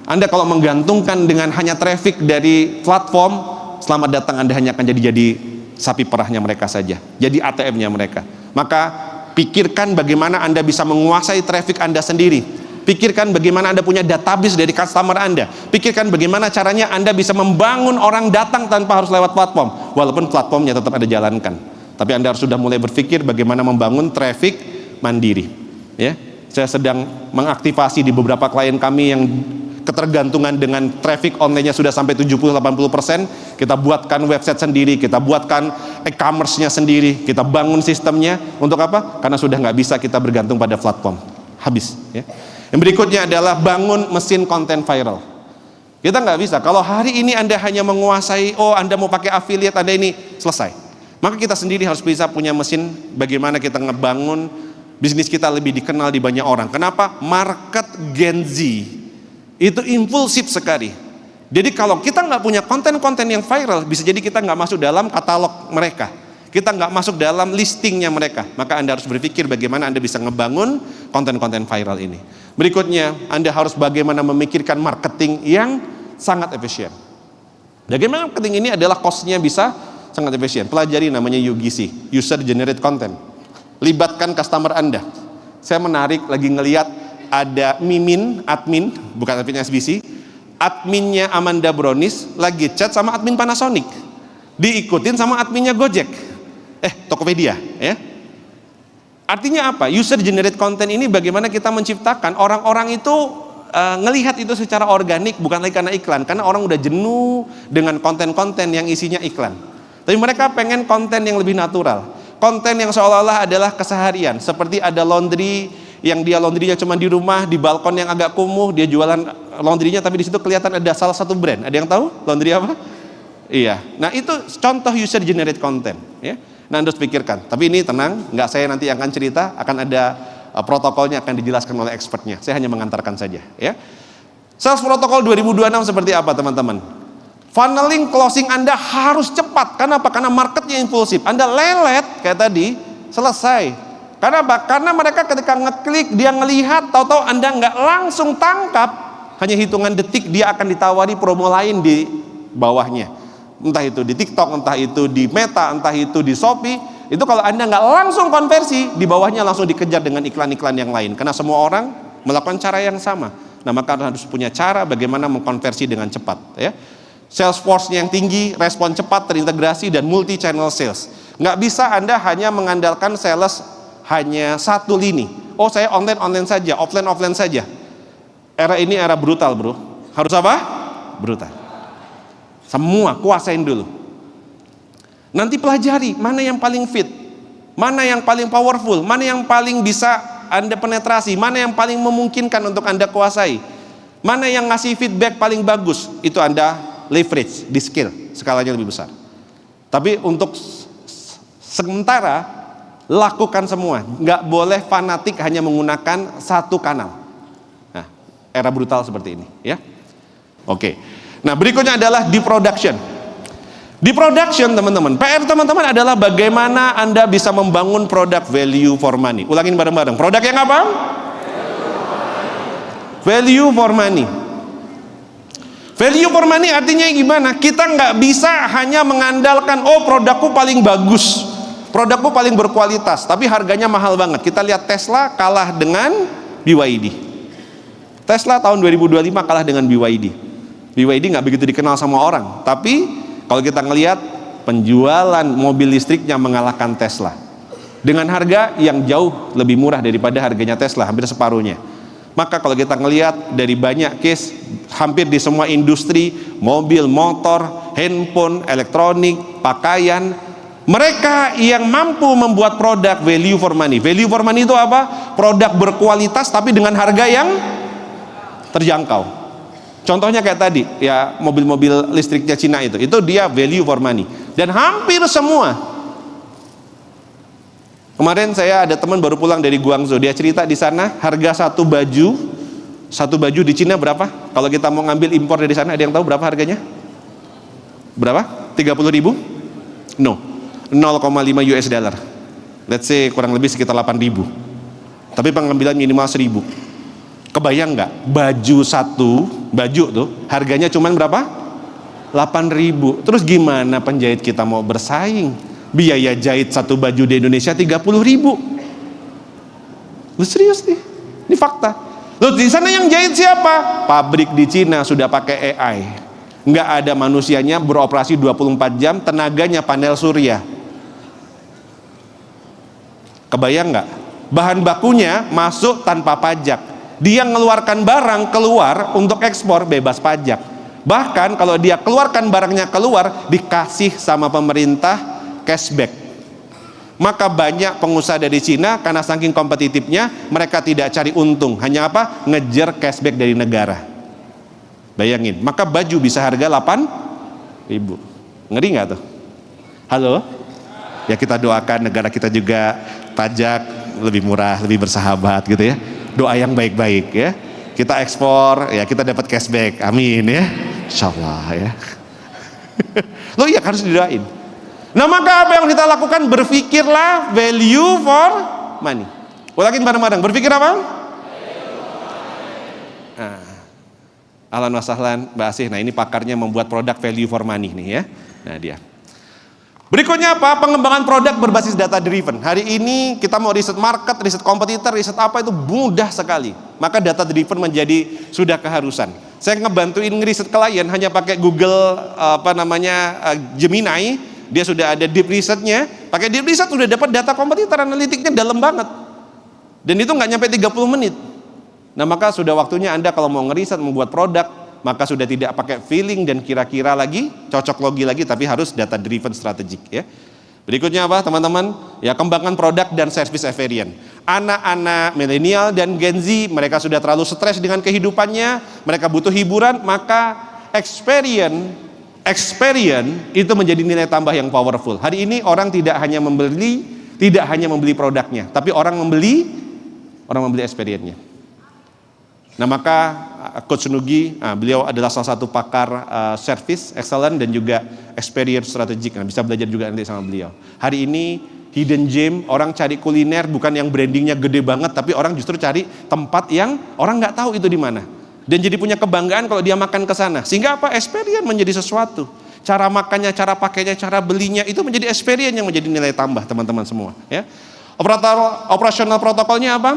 Anda kalau menggantungkan dengan hanya traffic dari platform, selamat datang, Anda hanya akan jadi sapi perahnya mereka saja, jadi ATM-nya mereka. Maka pikirkan bagaimana Anda bisa menguasai traffic Anda sendiri. Pikirkan bagaimana Anda punya database dari customer Anda. Pikirkan bagaimana caranya Anda bisa membangun orang datang tanpa harus lewat platform, walaupun platformnya tetap Anda jalankan. Tapi Anda harus sudah mulai berpikir bagaimana membangun traffic mandiri. Ya, saya sedang mengaktifasi di beberapa klien kami yang ketergantungan dengan traffic online-nya sudah sampai 70-80%, kita buatkan website sendiri, kita buatkan e-commerce-nya sendiri, kita bangun sistemnya. Untuk apa? Karena sudah nggak bisa kita bergantung pada platform. Habis. Ya. Yang berikutnya adalah bangun mesin konten viral. Kita nggak bisa, kalau hari ini Anda hanya menguasai, Anda mau pakai affiliate, Anda ini selesai. Maka kita sendiri harus bisa punya mesin bagaimana kita ngebangun bisnis kita lebih dikenal di banyak orang. Kenapa? Market Gen Z itu impulsif sekali. Jadi kalau kita nggak punya konten-konten yang viral, bisa jadi kita nggak masuk dalam katalog mereka, kita nggak masuk dalam listingnya mereka. Maka Anda harus berpikir bagaimana Anda bisa ngebangun konten-konten viral ini. Berikutnya, Anda harus bagaimana memikirkan marketing yang sangat efisien. Bagaimana marketing ini adalah cost-nya bisa sangat efisien. Pelajari namanya UGC, User Generate Content. Libatkan customer Anda. Saya menarik lagi ngelihat ada Mimin, admin, bukan admin SBC, adminnya Amanda Brownies lagi chat sama admin Panasonic, diikutin sama adminnya Gojek, Tokopedia, ya. Artinya apa? User generate content ini bagaimana kita menciptakan orang-orang itu ngelihat itu secara organik, bukan lagi karena iklan, karena orang udah jenuh dengan konten-konten yang isinya iklan. Tapi mereka pengen konten yang lebih natural, konten yang seolah-olah adalah keseharian, seperti ada laundry yang dia laundrynya cuma di rumah, di balkon yang agak kumuh, dia jualan laundrynya tapi di situ kelihatan ada salah satu brand. Ada yang tahu laundry apa? Iya. Nah, itu contoh user generate content, ya. Nah, Anda harus pikirkan. Tapi ini tenang, nggak saya nanti akan cerita, akan ada protokolnya akan dijelaskan oleh expertnya. Saya hanya mengantarkan saja, ya. Sales protokol 2026 seperti apa teman-teman? Funneling closing Anda harus cepat. Kenapa? Karena marketnya impulsif. Anda lelet kayak tadi, selesai. Karena apa? Karena mereka ketika ngeklik, dia ngelihat, tahu-tahu Anda nggak langsung tangkap, hanya hitungan detik dia akan ditawari promo lain di bawahnya. Entah itu di TikTok, entah itu di Meta, entah itu di Shopee. Itu kalau Anda nggak langsung konversi, di bawahnya langsung dikejar dengan iklan-iklan yang lain. Karena semua orang melakukan cara yang sama. Nah, maka harus punya cara bagaimana mengkonversi dengan cepat. Ya. Salesforce-nya yang tinggi, respon cepat, terintegrasi, dan multi-channel sales. Nggak bisa Anda hanya mengandalkan sales hanya satu lini. Oh, saya online saja, offline saja. Era ini era brutal, bro. Harus apa? Brutal. Semua kuasain dulu. Nanti pelajari mana yang paling fit, mana yang paling powerful, mana yang paling bisa Anda penetrasi, mana yang paling memungkinkan untuk Anda kuasai, mana yang ngasih feedback paling bagus, itu Anda leverage di skill, skalanya lebih besar. Tapi untuk sementara lakukan semua, nggak boleh fanatik hanya menggunakan satu kanal. Nah, era brutal seperti ini, ya. Oke. Nah, berikutnya adalah di production. Di production teman-teman, PR teman-teman adalah bagaimana Anda bisa membangun produk value for money. Ulangin bareng-bareng. Produk yang apa? Value for money. Value for money artinya gimana? Kita nggak bisa hanya mengandalkan, oh produkku paling bagus, produkku paling berkualitas, tapi harganya mahal banget. Kita lihat Tesla kalah dengan BYD. Tesla tahun 2025 kalah dengan BYD. BYD nggak begitu dikenal sama orang, tapi kalau kita ngelihat penjualan mobil listriknya mengalahkan Tesla dengan harga yang jauh lebih murah daripada harganya Tesla, hampir separuhnya. Maka kalau kita ngelihat dari banyak case, hampir di semua industri, mobil, motor, handphone, elektronik, pakaian, mereka yang mampu membuat produk value for money. Value for money itu apa? Produk berkualitas tapi dengan harga yang terjangkau. Contohnya kayak tadi, ya mobil-mobil listriknya Cina itu dia value for money. Dan hampir semua. Kemarin saya ada teman baru pulang dari Guangzhou, dia cerita di sana harga satu baju di Cina berapa? Kalau kita mau ngambil impor dari sana, ada yang tahu berapa harganya? Berapa? 30.000? No, 0,5 US dollar. Let's say kurang lebih sekitar 8.000. Tapi pengambilan minimal 1.000. Kebayang nggak? Baju tuh harganya cuman berapa? 8.000. Terus gimana penjahit kita mau bersaing? Biaya jahit satu baju di Indonesia 30.000. Lu serius nih? Ini fakta. Loh, di sana yang jahit siapa? Pabrik di Cina sudah pakai AI. Nggak ada manusianya, beroperasi 24 jam, tenaganya panel surya. Kebayang nggak? Bahan bakunya masuk tanpa pajak. Dia mengeluarkan barang keluar untuk ekspor bebas pajak. Bahkan kalau dia keluarkan barangnya keluar, dikasih sama pemerintah cashback. Maka banyak pengusaha dari Cina karena saking kompetitifnya, mereka tidak cari untung, hanya apa? Ngejar cashback dari negara. Bayangin, maka baju bisa harga 8.000. Ngeri nggak tuh? Halo? Ya kita doakan negara kita juga pajak lebih murah, lebih bersahabat gitu ya. Doa yang baik-baik ya. Kita ekspor, ya kita dapat cashback. Amin ya. Insyaallah ya. Loh iya harus didoain. Nah maka apa yang kita lakukan? Berpikirlah value for money. Ulangin bareng-bareng. Berpikir apa? Nah, ahlan wa sahlan Mbak Asih. Nah ini pakarnya membuat produk value for money nih ya. Nah dia. Berikutnya apa? Pengembangan produk berbasis data driven. Hari ini kita mau riset market, riset kompetitor, riset apa itu mudah sekali. Maka data driven menjadi sudah keharusan. Saya ngebantuin ngeriset klien hanya pakai Google Gemini, dia sudah ada deep research-nya. Pakai deep research sudah dapat data kompetitor, analitiknya dalam banget. Dan itu nggak nyampe 30 menit. Nah maka sudah waktunya Anda kalau mau ngeriset membuat produk, maka sudah tidak pakai feeling dan kira-kira lagi, cocok logi lagi, tapi harus data driven strategik ya. Berikutnya apa teman-teman? Ya kembangkan produk dan service experience. Anak-anak milenial dan Gen Z, mereka sudah terlalu stres dengan kehidupannya, mereka butuh hiburan, maka experience itu menjadi nilai tambah yang powerful. Hari ini orang tidak hanya membeli produknya, tapi orang membeli experience-nya. Nah maka Coach Nugi, beliau adalah salah satu pakar service excellent dan juga experience strategik. Nah, bisa belajar juga nanti sama beliau. Hari ini hidden gem, orang cari kuliner bukan yang brandingnya gede banget, tapi orang justru cari tempat yang orang nggak tahu itu di mana. Dan jadi punya kebanggaan kalau dia makan ke sana. Sehingga apa? Experience menjadi sesuatu. Cara makannya, cara pakainya, cara belinya itu menjadi experience yang menjadi nilai tambah teman-teman semua. Ya. Operasional protokolnya apa?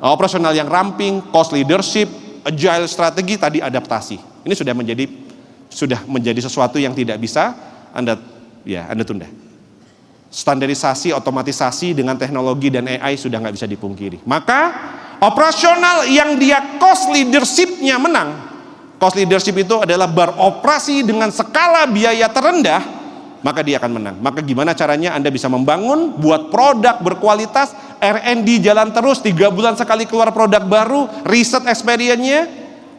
Operasional yang ramping, cost leadership, agile strategi, tadi adaptasi. Ini sudah menjadi sesuatu yang tidak bisa Anda tunda. Standarisasi, otomatisasi dengan teknologi dan AI sudah nggak bisa dipungkiri. Maka operasional yang dia cost leadership-nya menang. Cost leadership itu adalah beroperasi dengan skala biaya terendah, maka dia akan menang. Maka gimana caranya Anda bisa membangun, buat produk berkualitas, R&D jalan terus, 3 bulan sekali keluar produk baru, riset experience-nya,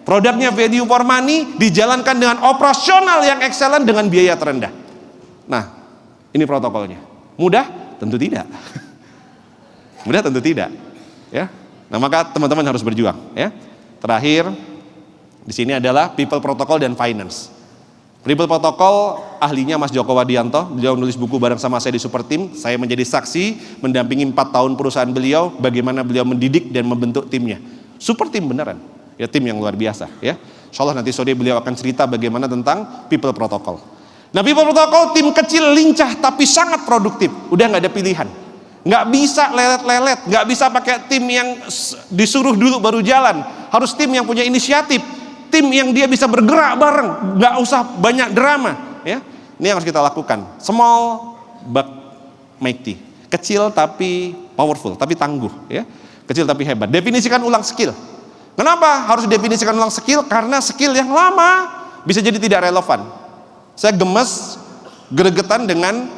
produknya value for money, dijalankan dengan operasional yang excellent dengan biaya terendah. Nah, ini protokolnya. Mudah? Tentu tidak. Mudah tentu tidak. Ya. Nah, maka teman-teman harus berjuang. Ya. Terakhir, di sini adalah people protocol dan finance. People protocol ahlinya Mas Joko Wadianto, beliau menulis buku bareng sama saya di Super Team. Saya menjadi saksi mendampingi 4 tahun perusahaan beliau, bagaimana beliau mendidik dan membentuk timnya. Super Team beneran, ya tim yang luar biasa. Ya, insya Allah nanti sore beliau akan cerita bagaimana tentang people protocol. Nah people protocol tim kecil lincah tapi sangat produktif, udah nggak ada pilihan. Nggak bisa lelet-lelet, nggak bisa pakai tim yang disuruh dulu baru jalan. Harus tim yang punya inisiatif. Tim yang dia bisa bergerak bareng, nggak usah banyak drama, ya. Ini yang harus kita lakukan. Small but mighty, kecil tapi powerful, tapi tangguh, ya. Kecil tapi hebat. Definisikan ulang skill. Kenapa harus definisikan ulang skill? Karena skill yang lama bisa jadi tidak relevan. Saya gemes, gregetan dengan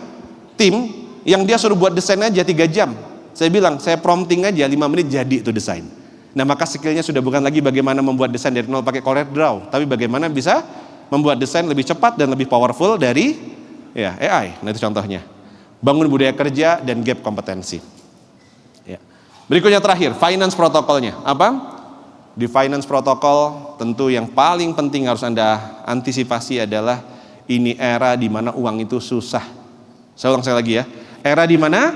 tim yang dia suruh buat desain aja 3 jam. Saya bilang, saya prompting aja 5 menit jadi itu desain. Nah maka skillnya sudah bukan lagi bagaimana membuat desain dari nol pakai Corel Draw, tapi bagaimana bisa membuat desain lebih cepat dan lebih powerful dari AI. Nah itu contohnya. Bangun budaya kerja dan gap kompetensi. Ya. Berikutnya terakhir, finance protokolnya. Apa? Di finance protokol tentu yang paling penting harus Anda antisipasi adalah ini era di mana uang itu susah. Saya ulang sekali lagi ya. Era di mana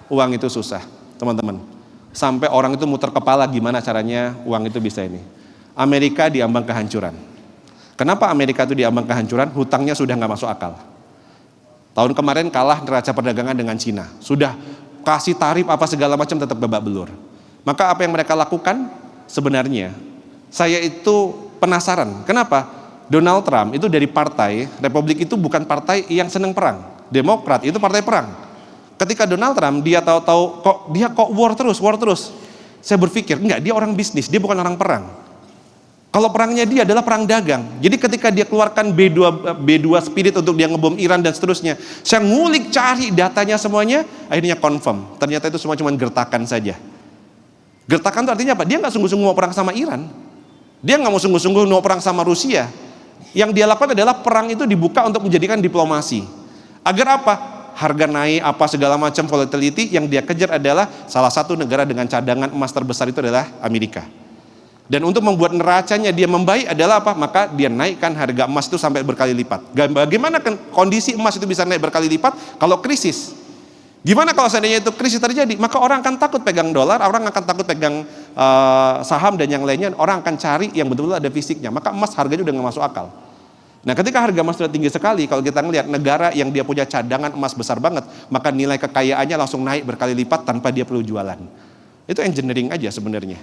uang itu susah, teman-teman. Sampai orang itu muter kepala gimana caranya uang itu bisa ini. Amerika diambang kehancuran. Kenapa Amerika itu diambang kehancuran? Hutangnya sudah nggak masuk akal. Tahun kemarin kalah neraca perdagangan dengan Cina. Sudah kasih tarif apa segala macam tetap babak belur. Maka apa yang mereka lakukan? Sebenarnya saya itu penasaran. Kenapa? Donald Trump itu dari partai Republik itu bukan partai yang senang perang. Demokrat itu partai perang. Ketika Donald Trump dia tahu-tahu kok war terus. Saya berpikir enggak, dia orang bisnis, dia bukan orang perang. Kalau perangnya dia adalah perang dagang. Jadi ketika dia keluarkan B2 Spirit untuk dia ngebom Iran dan seterusnya, saya ngulik cari datanya semuanya, akhirnya confirm. Ternyata itu semua cuma gertakan saja. Gertakan itu artinya apa? Dia nggak sungguh-sungguh mau perang sama Iran. Dia nggak mau sungguh-sungguh mau perang sama Rusia. Yang dia lakukan adalah perang itu dibuka untuk menjadikan diplomasi. Agar apa? Harga naik apa segala macam volatility, yang dia kejar adalah salah satu negara dengan cadangan emas terbesar itu adalah Amerika. Dan untuk membuat neracanya dia membaik adalah apa? Maka dia naikkan harga emas itu sampai berkali lipat. Bagaimana kondisi emas itu bisa naik berkali lipat kalau krisis? Gimana kalau seandainya itu krisis terjadi? Maka orang akan takut pegang dolar, orang akan takut pegang saham dan yang lainnya. Orang akan cari yang betul-betul ada fisiknya. Maka emas harganya udah nggak masuk akal. Nah ketika harga emas sudah tinggi sekali, kalau kita ngelihat negara yang dia punya cadangan emas besar banget, maka nilai kekayaannya langsung naik berkali lipat tanpa dia perlu jualan. Itu engineering aja sebenarnya.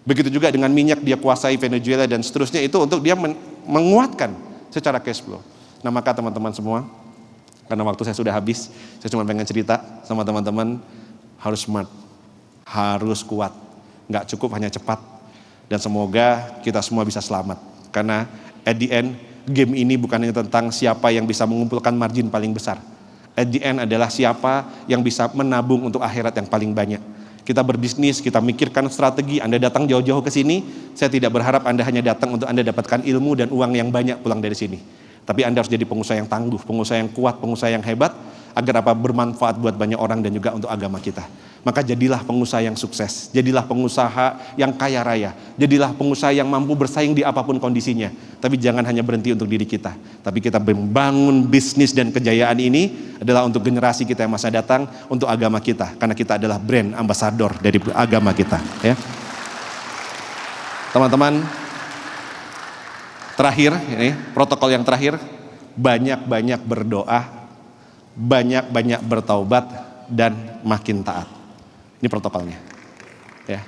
Begitu juga dengan minyak, dia kuasai Venezuela dan seterusnya, itu untuk dia menguatkan secara cash flow. Nah maka teman-teman semua, karena waktu saya sudah habis, saya cuma pengen cerita sama teman-teman, harus smart, harus kuat, nggak cukup hanya cepat, dan semoga kita semua bisa selamat. Karena at the end, game ini bukan hanya tentang siapa yang bisa mengumpulkan margin paling besar. At the end adalah siapa yang bisa menabung untuk akhirat yang paling banyak. Kita berbisnis, kita mikirkan strategi. Anda datang jauh-jauh ke sini, saya tidak berharap Anda hanya datang untuk Anda dapatkan ilmu dan uang yang banyak pulang dari sini. Tapi Anda harus jadi pengusaha yang tangguh, pengusaha yang kuat, pengusaha yang hebat, agar apa? Bermanfaat buat banyak orang dan juga untuk agama kita. Maka jadilah pengusaha yang sukses, jadilah pengusaha yang kaya raya, jadilah pengusaha yang mampu bersaing di apapun kondisinya. Tapi jangan hanya berhenti untuk diri kita, tapi kita membangun bisnis dan kejayaan ini adalah untuk generasi kita yang masa datang, untuk agama kita, karena kita adalah brand ambassador dari agama kita. Ya, teman-teman, terakhir ini protokol yang terakhir, banyak-banyak berdoa, banyak-banyak bertaubat, dan makin taat. Ini protokolnya. Ya.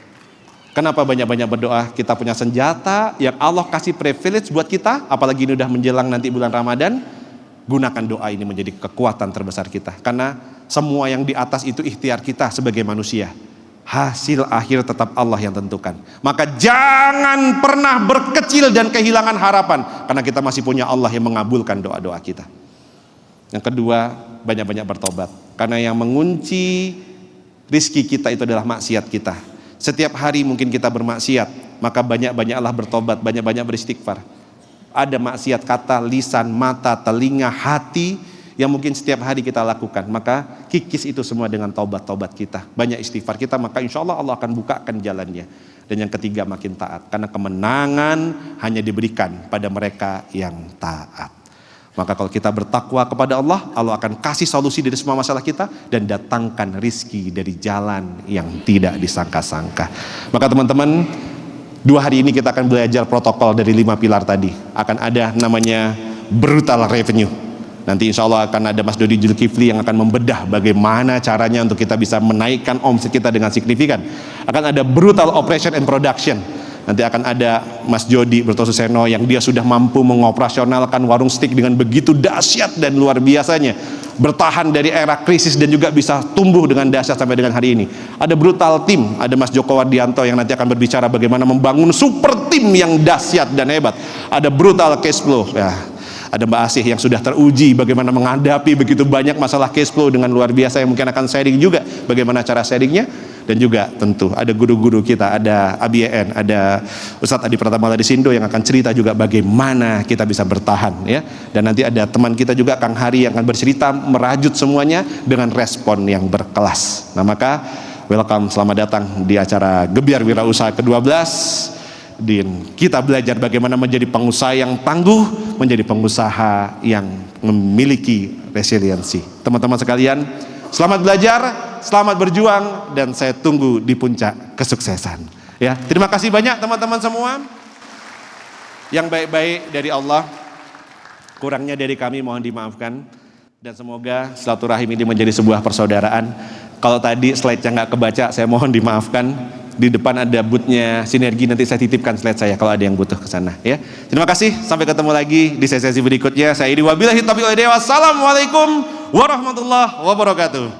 Kenapa banyak-banyak berdoa? Kita punya senjata yang Allah kasih privilege buat kita, apalagi ini udah menjelang nanti bulan Ramadan. Gunakan doa ini menjadi kekuatan terbesar kita. Karena semua yang di atas itu ikhtiar kita sebagai manusia. Hasil akhir tetap Allah yang tentukan. Maka jangan pernah berkecil dan kehilangan harapan, karena kita masih punya Allah yang mengabulkan doa-doa kita. Yang kedua, banyak-banyak bertobat. Karena yang mengunci rizki kita itu adalah maksiat kita. Setiap hari mungkin kita bermaksiat, maka banyak-banyaklah bertobat, banyak-banyak beristighfar. Ada maksiat kata, lisan, mata, telinga, hati yang mungkin setiap hari kita lakukan. Maka kikis itu semua dengan taubat-taubat kita. Banyak istighfar kita, maka insya Allah Allah akan bukakan jalannya. Dan yang ketiga, makin taat. Karena kemenangan hanya diberikan pada mereka yang taat. Maka kalau kita bertakwa kepada Allah, Allah akan kasih solusi dari semua masalah kita dan datangkan rizki dari jalan yang tidak disangka-sangka. Maka teman-teman, 2 hari ini kita akan belajar protokol dari 5 pilar tadi. Akan ada namanya brutal revenue. Nanti insya Allah akan ada Mas Dodi Zulkifli yang akan membedah bagaimana caranya untuk kita bisa menaikkan omset kita dengan signifikan. Akan ada brutal operation and production. Nanti akan ada Mas Jody Bertosuseno yang dia sudah mampu mengoperasionalkan warung steak dengan begitu dahsyat dan luar biasanya. Bertahan dari era krisis dan juga bisa tumbuh dengan dahsyat sampai dengan hari ini. Ada brutal tim, ada Mas Joko Wardianto yang nanti akan berbicara bagaimana membangun super tim yang dahsyat dan hebat. Ada brutal cash flow. Ya. Ada Mbak Asih yang sudah teruji bagaimana menghadapi begitu banyak masalah cash flow dengan luar biasa, yang mungkin akan sharing juga bagaimana cara sharingnya. Dan juga tentu ada guru-guru kita, ada ABN, ada Ustadz Adi Pratama Ladisindo yang akan cerita juga bagaimana kita bisa bertahan, ya. Dan nanti ada teman kita juga Kang Hari yang akan bercerita merajut semuanya dengan respon yang berkelas. Nah, maka welcome, selamat datang di acara Gebiar Wirausaha ke-12. Dan kita belajar bagaimana menjadi pengusaha yang tangguh, menjadi pengusaha yang memiliki resiliensi. Teman-teman sekalian, selamat belajar, selamat berjuang, dan saya tunggu di puncak kesuksesan. Ya, terima kasih banyak teman-teman semua. Yang baik-baik dari Allah, kurangnya dari kami mohon dimaafkan. Dan semoga silaturahim ini menjadi sebuah persaudaraan. Kalau tadi slide-nya nggak kebaca, saya mohon dimaafkan. Di depan ada booth-nya Sinergi, nanti saya titipkan slide saya kalau ada yang butuh ke sana, ya. Terima kasih, sampai ketemu lagi di sesi berikutnya. Saya Idi Wabillahi Taufiq wal Hidayah. Wassalamualaikum warahmatullahi wabarakatuh.